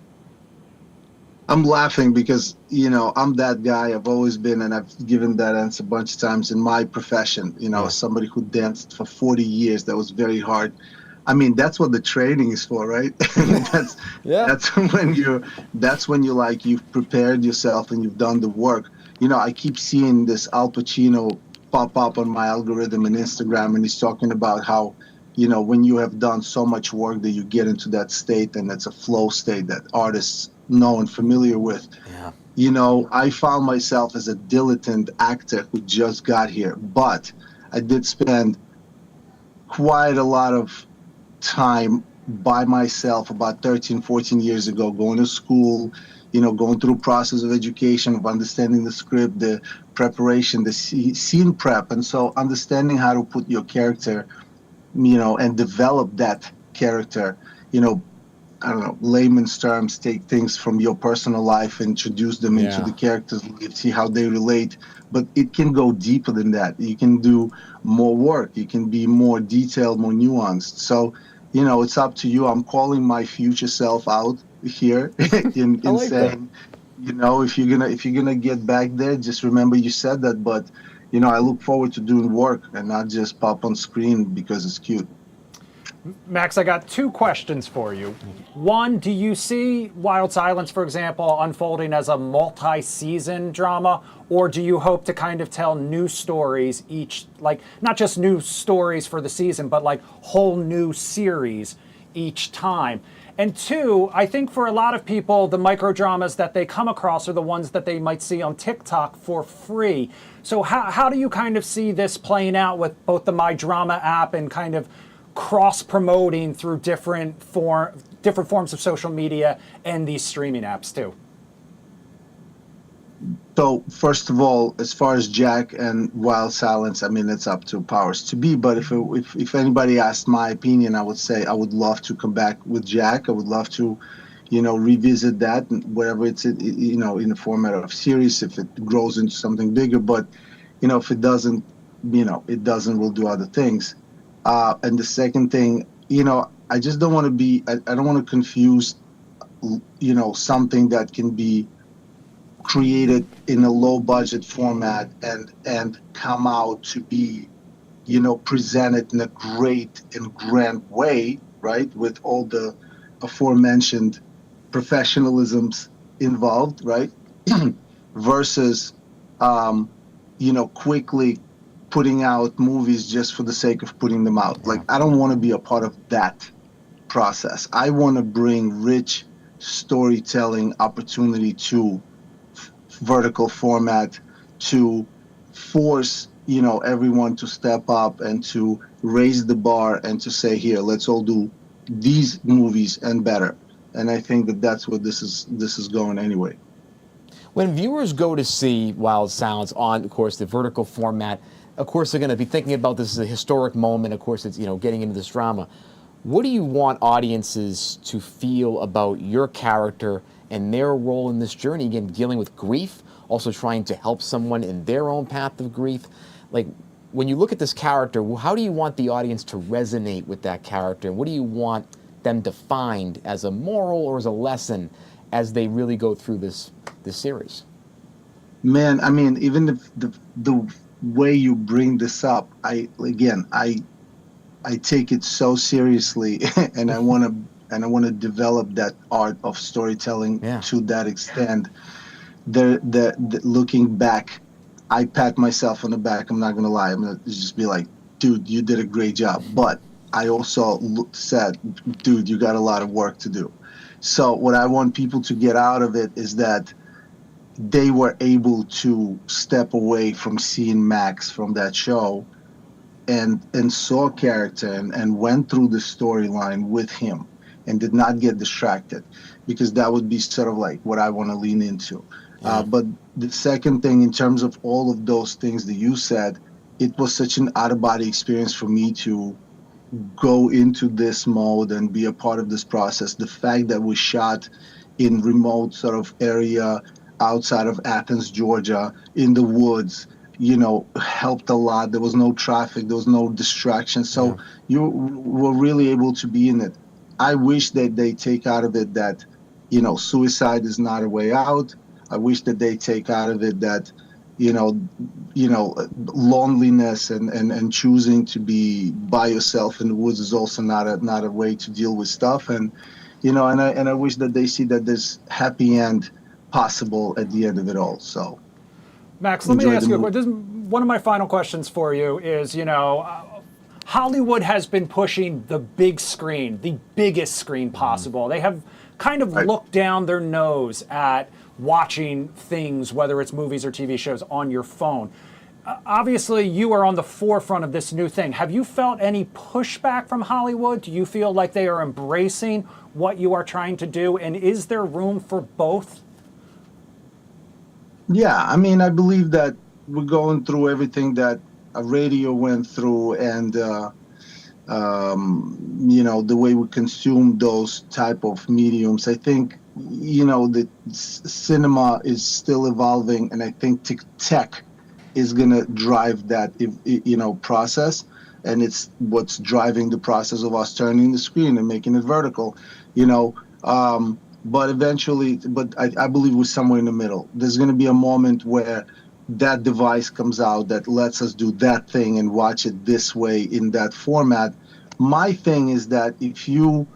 I'm laughing because, I'm that guy. I've always been, and I've given that answer a bunch of times in my profession, somebody who danced for 40 years. That was very hard. I mean, that's what the training is for, right? That's when you've prepared yourself and you've done the work. I keep seeing this Al Pacino pop up on my algorithm and Instagram, and he's talking about how, when you have done so much work that you get into that state, and it's a flow state that artists know and familiar with. I found myself as a dilettante actor who just got here, but I did spend quite a lot of time by myself about 13, 14 years ago, going to school, going through process of education, of understanding the script, the preparation, the scene prep. And so understanding how to put your character, and develop that character, I don't know, layman's terms, take things from your personal life, introduce them into the characters, see how they relate. But it can go deeper than that. You can do more work. You can be more detailed, more nuanced. So, it's up to you. I'm calling my future self out here in like saying, if you're gonna get back there, just remember you said that. But, I look forward to doing work and not just pop on screen because it's cute. Max, I got 2 questions for you. One, do you see Wild Silence, for example, unfolding as a multi-season drama, or do you hope to kind of tell new stories each, like not just new stories for the season, but like whole new series each time? And 2, I think for a lot of people, the micro dramas that they come across are the ones that they might see on TikTok for free. So how do you kind of see this playing out with both the My Drama app and kind of cross-promoting through different forms of social media and these streaming apps too? So first of all, as far as Jack and Wild Silence, I mean, it's up to powers to be. But if anybody asked my opinion, I would say I would love to come back with Jack. I would love to, revisit that, whatever it's, in the format of series, if it grows into something bigger. But, if it doesn't, we'll do other things. And the second thing, I just don't want to be, I don't want to confuse, something that can be created in a low budget format and come out to be, presented in a great and grand way, right? With all the aforementioned professionalisms involved, right? Versus, quickly putting out movies just for the sake of putting them out. Like, I don't want to be a part of that process. I want to bring rich storytelling opportunity to vertical format, to force, you know, everyone to step up and to raise the bar and to say, here, let's all do these movies and better. And I think that that's what this is going anyway. When viewers go to see Wild Sounds on, of course, the vertical format, of course, they're going to be thinking about this as a historic moment. Of course, it's, you know, getting into this drama. What do you want audiences to feel about your character and their role in this journey? Again, dealing with grief, also trying to help someone in their own path of grief. Like, when you look at this character, how do you want the audience to resonate with that character? And what do you want them to find as a moral or as a lesson as they really go through this series? Man, I mean, even the way you bring this up, I take it so seriously, and I want to develop that art of storytelling to that extent. The looking back, I pat myself on the back. I'm not gonna lie. I'm gonna just be like, dude, you did a great job. But I also said, dude, you got a lot of work to do. So what I want people to get out of it is that they were able to step away from seeing Max from that show and saw a character and went through the storyline with him and did not get distracted, because that would be sort of like what I want to lean into. But the second thing, in terms of all of those things that you said, it was such an out-of-body experience for me to go into this mode and be a part of this process. The fact that we shot in remote sort of area outside of Athens, Georgia, in the woods, you know, helped a lot. There was no traffic, there was no distraction. So you were really able to be in it. I wish that they take out of it that, you know, suicide is not a way out. I wish that they take out of it that, you know, loneliness and choosing to be by yourself in the woods is also not a way to deal with stuff. And, you know, and I wish that they see that there's happy end possible at the end of it all. So, Max, let me ask you a question. One of my final questions for you is, you know, Hollywood has been pushing the big screen, the biggest screen possible. They have kind of looked down their nose at watching things, whether it's movies or TV shows, on your phone. Obviously, you are on the forefront of this new thing. Have you felt any pushback from Hollywood? Do you feel like they are embracing what you are trying to do? And is there room for both? Yeah, I mean, I believe that we're going through everything that radio went through, and you know, the way we consume those type of mediums. I think, you know, the cinema is still evolving, and I think tech is gonna drive that, you know, process, and it's what's driving the process of us turning the screen and making it vertical, you know. But eventually, I believe we're somewhere in the middle. There's going to be a moment where that device comes out that lets us do that thing and watch it this way in that format. My thing is that if you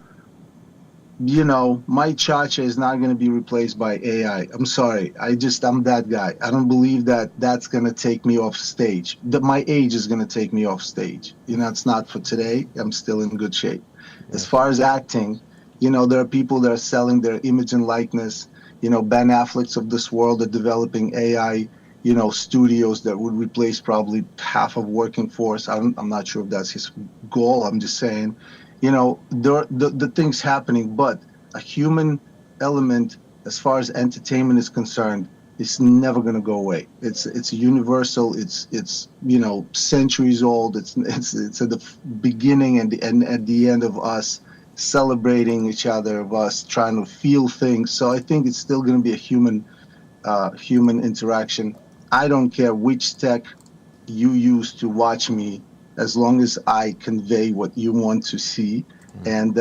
know, my cha-cha is not going to be replaced by AI. I'm sorry. I'm that guy. I don't believe that that's going to take me off stage. That my age is going to take me off stage. You know, it's not for today. I'm still in good shape. As far as acting, you know, there are people that are selling their image and likeness. You know, Ben Affleck's of this world are developing AI, you know, studios that would replace probably half of working force. I'm not sure if that's his goal. I'm just saying, you know, the things happening, but a human element, as far as entertainment is concerned, is never going to go away. It's universal. It's you know, centuries old. It's at the beginning and at the end of us celebrating each other, of us trying to feel things. So I think it's still going to be a human interaction. I don't care which tech you use to watch me, as long as I convey what you want to see. And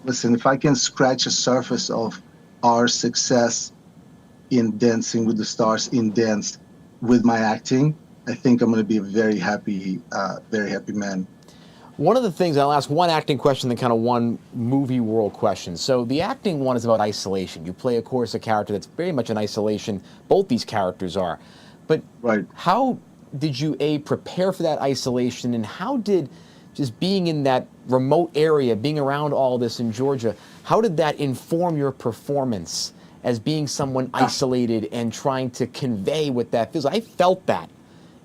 listen, if I can scratch a surface of our success in Dancing with the Stars, in dance with my acting, I think I'm going to be a very happy man. One of the things, I'll ask one acting question, then kind of one movie world question. So the acting one is about isolation. You play, of course, a character that's very much in isolation. Both these characters are. But how did you prepare for that isolation, and how did just being in that remote area, being around all this in Georgia, how did that inform your performance as being someone isolated and trying to convey what that feels? I felt that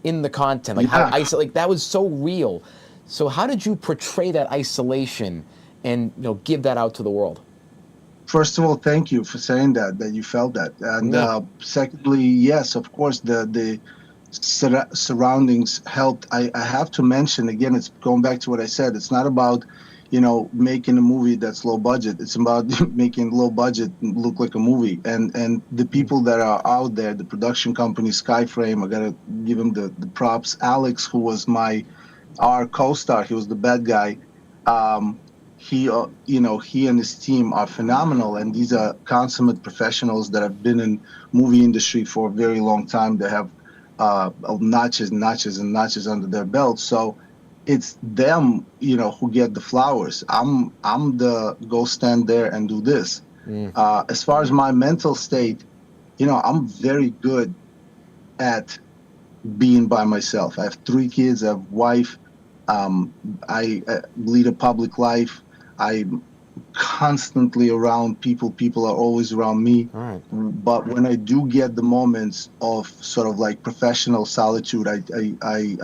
in the content, like how like that was so real. So how did you portray that isolation and give that out to the world? First of all, thank you for saying that you felt that. And secondly, yes, of course, the surroundings helped. I have to mention, again, it's going back to what I said. It's not about, making a movie that's low budget. It's about making low budget look like a movie. And the people that are out there, the production company, Skyframe, I got to give him the props. Alex, who was our co-star, he was the bad guy. He and his team are phenomenal, and these are consummate professionals that have been in movie industry for a very long time. They have notches and notches under their belt. So it's them, who get the flowers. I'm the go stand there and do this. As far as my mental state, I'm very good at being by myself. I have 3 kids. I have a wife. I lead a public life. I'm constantly around people. People are always around me. All right. But when I do get the moments of sort of like professional solitude, I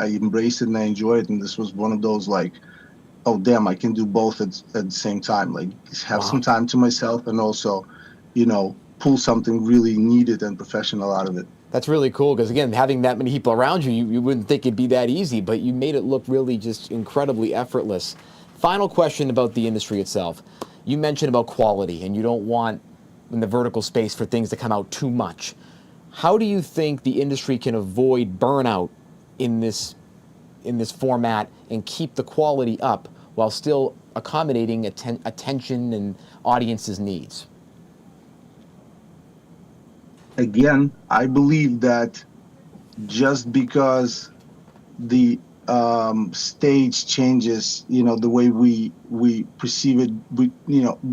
embrace it and I enjoy it. And this was one of those like, oh, damn, I can do both at the same time. Like have some time to myself and also, pull something really needed and professional out of it. That's really cool because, again, having that many people around you, you wouldn't think it'd be that easy, but you made it look really just incredibly effortless. Final question about the industry itself. You mentioned about quality, and you don't want in the vertical space for things to come out too much. How do you think the industry can avoid burnout in this format and keep the quality up while still accommodating attention and audience's needs? Again, I believe that just because the stage changes, the way we perceive it,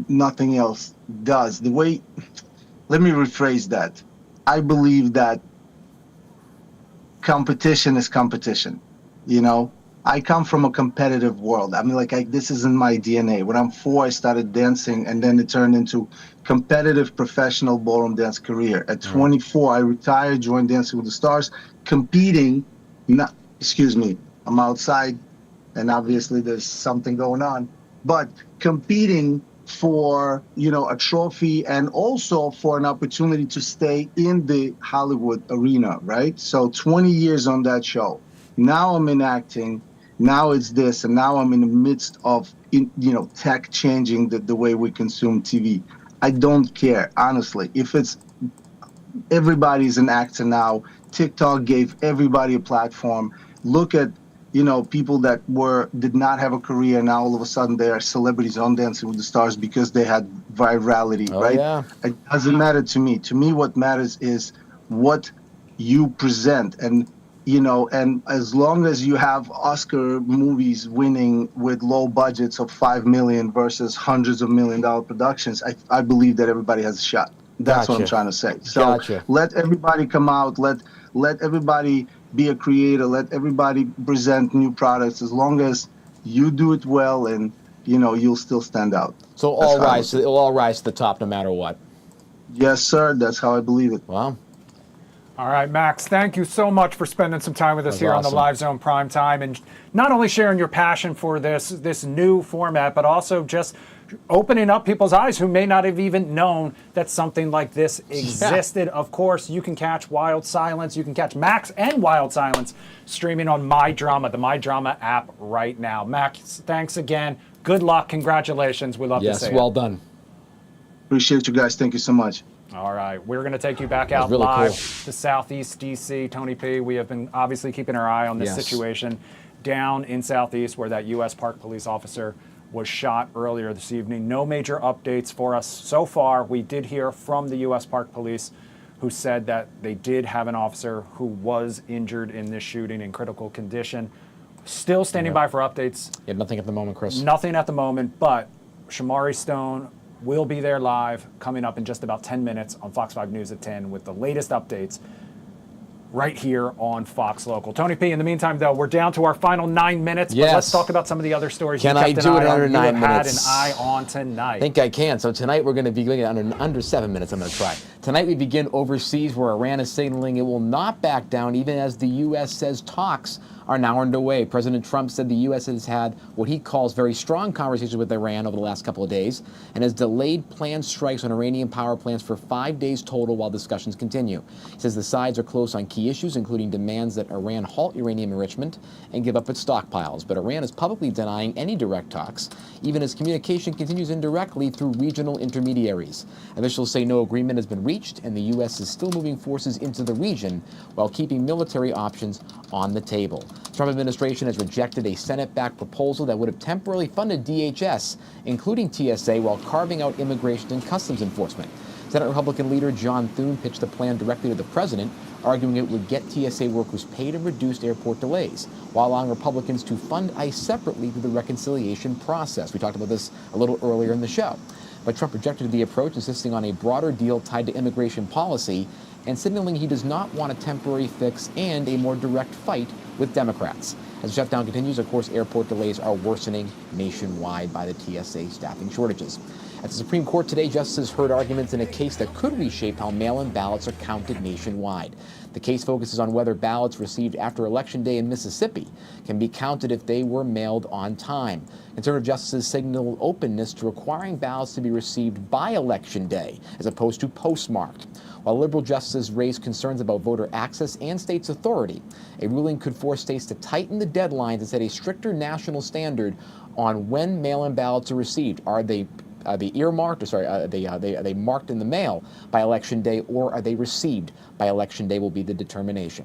nothing else does. Let me rephrase that. I believe that competition is competition, I come from a competitive world. I mean, this is in my DNA. When I'm 4, I started dancing, and then it turned into competitive professional ballroom dance career. At 24, I retired, joined Dancing with the Stars, competing. I'm outside, and obviously there's something going on, but competing for, a trophy and also for an opportunity to stay in the Hollywood arena, right? So 20 years on that show. Now I'm in acting. Now it's this, and now I'm in the midst of, tech changing the way we consume TV. I don't care, honestly. If it's everybody's an actor now, TikTok gave everybody a platform. Look at, people that did not have a career, now all of a sudden they are celebrities on Dancing with the Stars because they had virality, right? Yeah. It doesn't matter to me. To me, what matters is what you present. And and as long as you have Oscar movies winning with low budgets of $5 million versus hundreds of $1 million productions, I believe that everybody has a shot. That's what I'm trying to say. So let everybody come out. Let everybody be a creator. Let everybody present new products. As long as you do it well, and you'll still stand out. So it'll all rise to the top no matter what. Yes, sir. That's how I believe it. Wow. All right, Max, thank you so much for spending some time with us here on the Live Zone Primetime, and not only sharing your passion for this new format, but also just opening up people's eyes who may not have even known that something like this existed. Of course, you can catch Wild Silence. You can catch Max and Wild Silence streaming on My Drama, the My Drama app right now. Max, thanks again. Good luck. Congratulations. We love to see it. Yes, well done. Appreciate you guys. Thank you so much. All right, we're going to take you back out really live cool. to Southeast DC. Tony P, we have been obviously keeping our eye on this situation down in Southeast where that U.S. Park police officer was shot earlier this evening. No major updates for us so far. We did hear from the U.S. Park Police who said that they did have an officer who was injured in this shooting in critical condition. Still standing by for updates. Yeah, nothing at the moment, Chris. Nothing at the moment, but Shamari Stone will be there live coming up in just about 10 minutes on Fox 5 News at 10 with the latest updates. right here on Fox Local. Tony P., in the meantime, though, we're down to our final 9 minutes, but Yes. let's talk about some of the other stories Can you I kept do an it eye under on. 9 You have minutes? had an eye on tonight. I think I can. So tonight we're going to be going under 7 minutes. I'm going to try. Tonight we begin overseas, where Iran is signaling it will not back down, even as the U.S. says talks are now underway. President Trump said the U.S. has had what he calls very strong conversations with Iran over the last couple of days and has delayed planned strikes on Iranian power plants for 5 days total while discussions continue. He says the sides are close on key issues, including demands that Iran halt uranium enrichment and give up its stockpiles. But Iran is publicly denying any direct talks, even as communication continues indirectly through regional intermediaries. Officials say no agreement has been reached, and the U.S. is still moving forces into the region while keeping military options on the table. The Trump administration has rejected a Senate-backed proposal that would have temporarily funded DHS, including TSA, while carving out immigration and customs enforcement. Senate Republican leader John Thune pitched the plan directly to the president, arguing it would get TSA workers paid and reduced airport delays, while allowing Republicans to fund ICE separately through the reconciliation process. We talked about this a little earlier in the show. But Trump rejected the approach, insisting on a broader deal tied to immigration policy and signaling he does not want a temporary fix and a more direct fight with Democrats. As the shutdown continues, of course, airport delays are worsening nationwide by the TSA staffing shortages. At the Supreme Court today, justices heard arguments in a case that could reshape how mail-in ballots are counted nationwide. The case focuses on whether ballots received after Election Day in Mississippi can be counted if they were mailed on time. Conservative justices signal openness to requiring ballots to be received by Election Day as opposed to postmarked. While liberal justices raised concerns about voter access and states' authority, a ruling could force states to tighten the deadlines and set a stricter national standard on when mail-in ballots are received. Are they earmarked, or sorry, are they marked in the mail by Election Day, or are they received by Election Day will be the determination.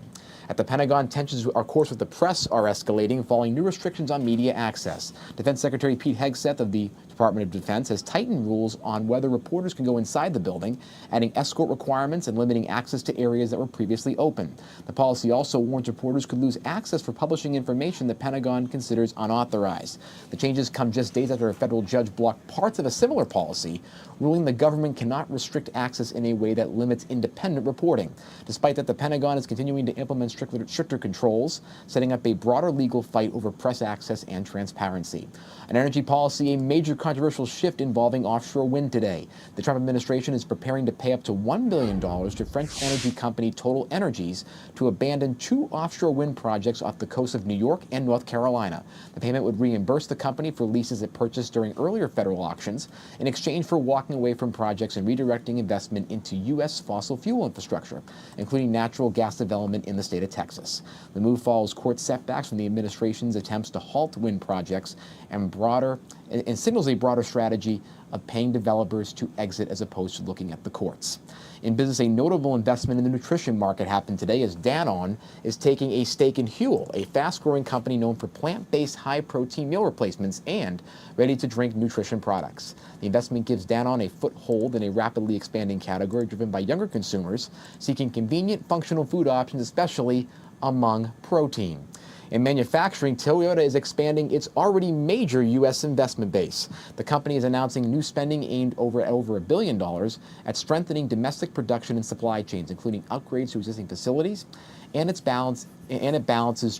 At the Pentagon, tensions, of course, with the press are escalating following new restrictions on media access. Defense Secretary Pete Hegseth of the Department of Defense has tightened rules on whether reporters can go inside the building, adding escort requirements and limiting access to areas that were previously open. The policy also warns reporters could lose access for publishing information the Pentagon considers unauthorized. The changes come just days after a federal judge blocked parts of a similar policy, ruling the government cannot restrict access in a way that limits independent reporting. Despite that, the Pentagon is continuing to implement stricter controls, setting up a broader legal fight over press access and transparency. On energy policy, a major controversial shift involving offshore wind today. The Trump administration is preparing to pay up to $1 billion to French energy company Total Energies to abandon 2 offshore wind projects off the coast of New York and North Carolina. The payment would reimburse the company for leases it purchased during earlier federal auctions in exchange for walking away from projects and redirecting investment into U.S. fossil fuel infrastructure, including natural gas development in the state of Texas. The move follows court setbacks from the administration's attempts to halt wind projects and signals a broader strategy of paying developers to exit as opposed to looking at the courts. In business, a notable investment in the nutrition market happened today as Danone is taking a stake in Huel, a fast-growing company known for plant-based high-protein meal replacements and ready-to-drink nutrition products. The investment gives Danone a foothold in a rapidly expanding category driven by younger consumers seeking convenient, functional food options, especially among protein. In manufacturing, Toyota is expanding its already major U.S. investment base. The company is announcing new spending aimed over $1 billion at strengthening domestic production and supply chains, including upgrades to existing facilities, and it balances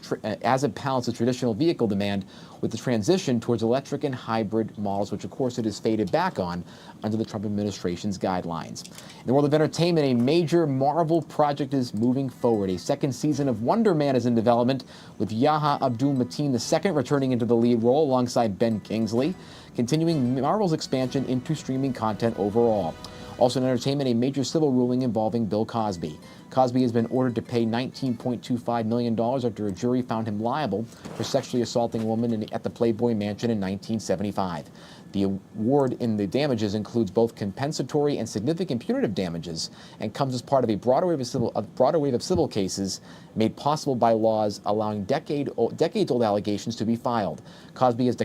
traditional vehicle demand with the transition towards electric and hybrid models, which of course it has faded back on under the Trump administration's guidelines. In the world of entertainment, a major Marvel project is moving forward. A second season of Wonder Man is in development, with Yahya Abdul-Mateen II returning into the lead role alongside Ben Kingsley, continuing Marvel's expansion into streaming content overall. Also in entertainment, a major civil ruling involving Bill Cosby. Cosby has been ordered to pay $19.25 million after a jury found him liable for sexually assaulting a woman at the Playboy Mansion in 1975. The award in the damages includes both compensatory and significant punitive damages and comes as part of a broader wave of civil cases made possible by laws allowing decades-old allegations to be filed. Cosby has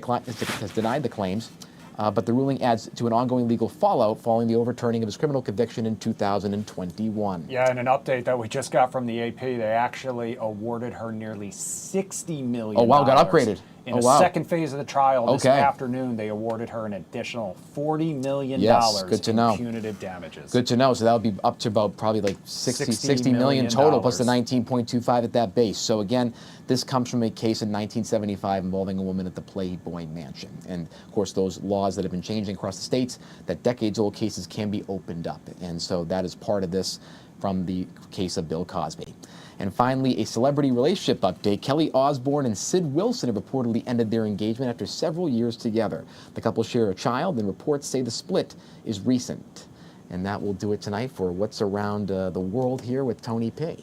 denied the claims, but the ruling adds to an ongoing legal fallout following the overturning of his criminal conviction in 2021. Yeah, and an update that we just got from the AP, they actually awarded her nearly $60 million. Oh, wow, got upgraded. In Oh, a wow. second phase of the trial this Okay. afternoon, they awarded her an additional $40 million Yes, good to in know. punitive damages. Good to know. So that would be up to about probably like 60 $60 million total, plus the million. 19.25 at that base. So again, this comes from a case in 1975 involving a woman at the Playboy Mansion. And of course, those laws that have been changing across the states, that decades-old cases can be opened up. And so that is part of this from the case of Bill Cosby. And finally, a celebrity relationship update. Kelly Osbourne and Sid Wilson have reportedly ended their engagement after several years together. The couple share a child, and reports say the split is recent. And that will do it tonight for What's Around the World here with Tony P.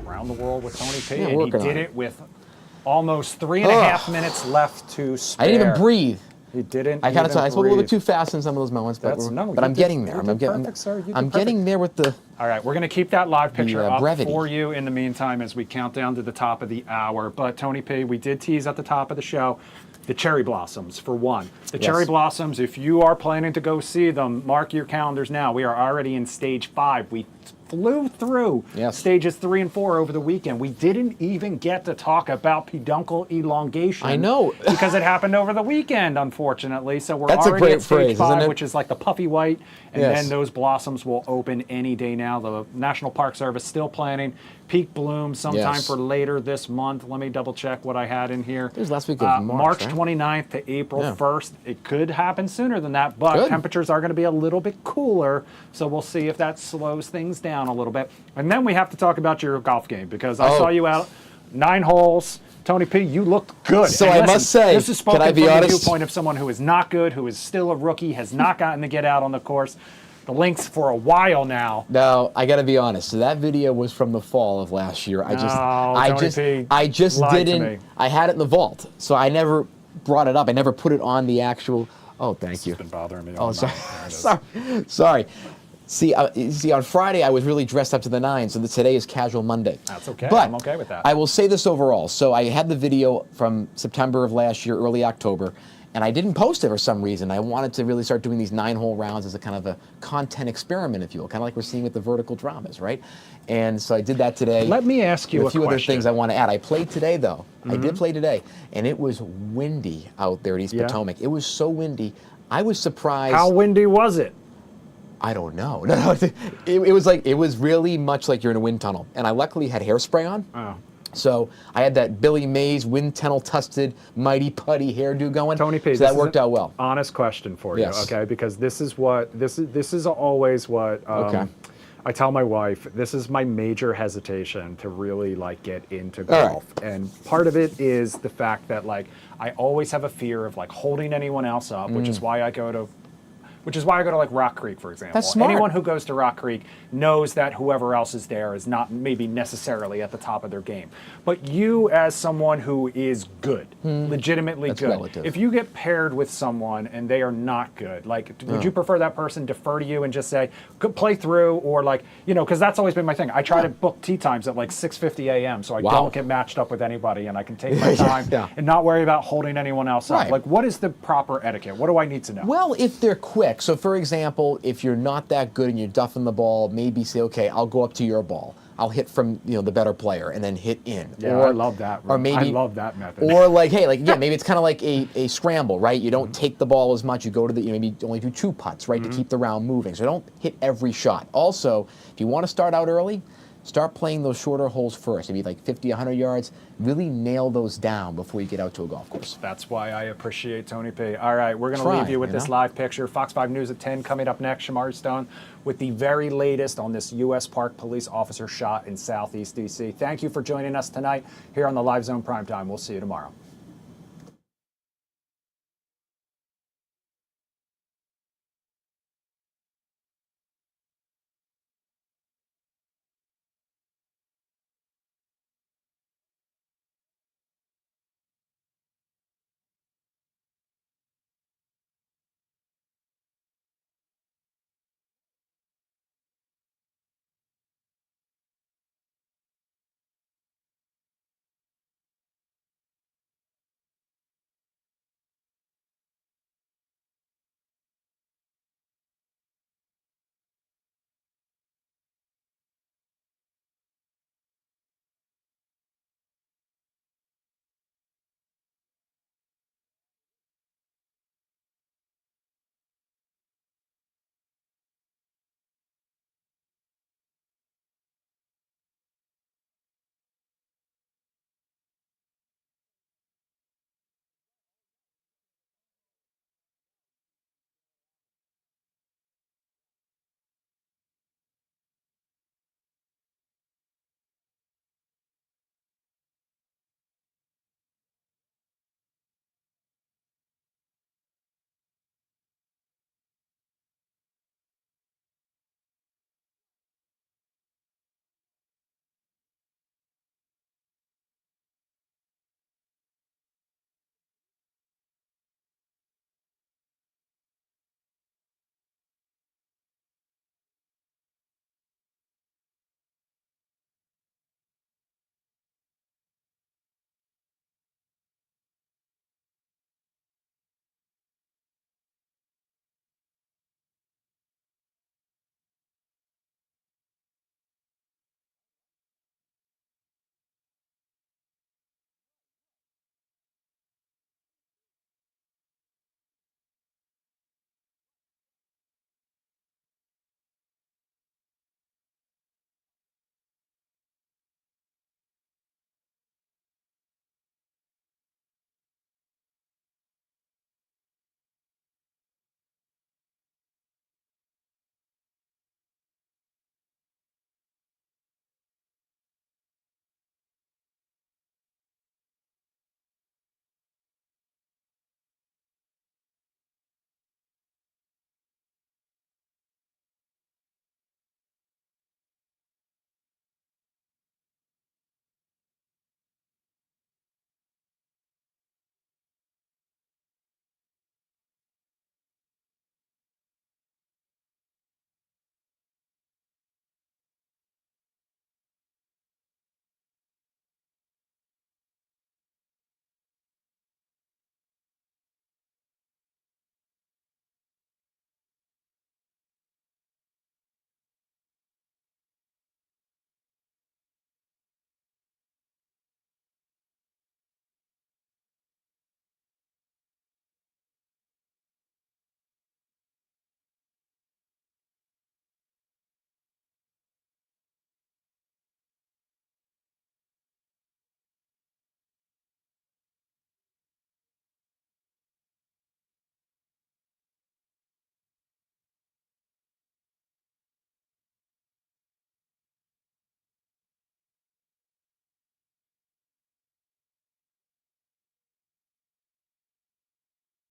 Around the World with Tony P. Yeah, And he working on did it. it with almost 3.5 minutes left to spare. I didn't even breathe. He didn't I kind of even I spoke a little bit breathe. too fast in some of those moments, but, That's- no, but you I'm did- getting there. you did perfect, sir. You did I'm getting perfect. there with the. All right, we're going to keep that live picture up brevity. for you in the meantime as we count down to the top of the hour. But Tony P, we did tease at the top of the show the cherry blossoms, for one. The Yes. cherry blossoms, if you are planning to go see them, mark your calendars now. We are already in stage 5. We flew through Yes. stages 3 and 4 over the weekend. We didn't even get to talk about peduncle elongation. I know. Because it happened over the weekend, unfortunately. So we're That's a already great at stage phrase, 5, isn't it? which is like the puffy white, and Yes. then those blossoms will open any day now. The National Park Service still planning peak bloom sometime Yes. for later this month. Let me double check what I had in here. It was last week of March, right? 29th to April Yeah. 1st. It could happen sooner than that, but Good. temperatures are going to be a little bit cooler, so we'll see if that slows things down a little bit. And then we have to talk about your golf game, because I saw you out 9 holes. Tony P, you looked good. So And I listen, must say, this is spoken can I be from the honest? viewpoint of someone who is not good, who is still a rookie, has not gotten to get out on the course. The links for a while now. Now I got to be honest. So that video was from the fall of last year. I just lied to me. didn't. I had it in the vault, so I never brought it up. I never put it on the actual. Oh, thank you. It's been bothering me. Oh, all sorry. night. There it is. sorry. See, on Friday I was really dressed up to the nines, so today is casual Monday. That's okay. But I'm okay with that. I will say this overall. So I had the video from September of last year, early October, and I didn't post it for some reason. I wanted to really start doing these 9-hole rounds as a kind of a content experiment, if you will, kind of like we're seeing with the vertical dramas, right? And so I did that today. Let me ask you a few other question. things I want to add. I played today, though. I did play today, and it was windy out there at East Yeah. Potomac. It was so windy. I was surprised. How windy was it? I don't know. No, it was really much like you're in a wind tunnel. And I luckily had hairspray on. Oh. So I had that Billy Mays wind tunnel tusted mighty putty hairdo going. Tony P, so that worked out well. Honest question for you, Yes. okay? Because this is always what Okay. I tell my wife. This is my major hesitation to really like get into All right. golf, and part of it is the fact that like I always have a fear of like holding anyone else up, which is why I go to like Rock Creek, for example. That's smart. Anyone who goes to Rock Creek knows that whoever else is there is not maybe necessarily at the top of their game. But you, as someone who is good, legitimately That's good, relative. if you get paired with someone and they are not good, like, would you prefer that person defer to you and just say, "Go play through," or like, because that's always been my thing. I try to book tee times at like 6:50 a.m. so I Wow. don't get matched up with anybody and I can take my time Yeah. and not worry about holding anyone else up. Right. Like, what is the proper etiquette? What do I need to know? Well, if they're quick. So, for example, if you're not that good and you're duffing the ball, maybe say, okay, I'll go up to your ball. I'll hit from the better player and then hit in. Yeah, or, I love that. Or maybe I love that method. Or like, hey, maybe it's kind of like a scramble, right? You don't take the ball as much. You go to the maybe only do 2 putts, right, to keep the round moving. So don't hit every shot. Also, if you want to start out early, start playing those shorter holes first. Maybe like 50, 100 yards. Really nail those down before you get out to a golf course. That's why I appreciate Tony P. All right, we're going to Try, leave you with you this know? live picture. Fox 5 News at 10 coming up next. Shamari Stone with the very latest on this U.S. Park police officer shot in Southeast D.C. Thank you for joining us tonight here on the Live Zone Primetime. We'll see you tomorrow.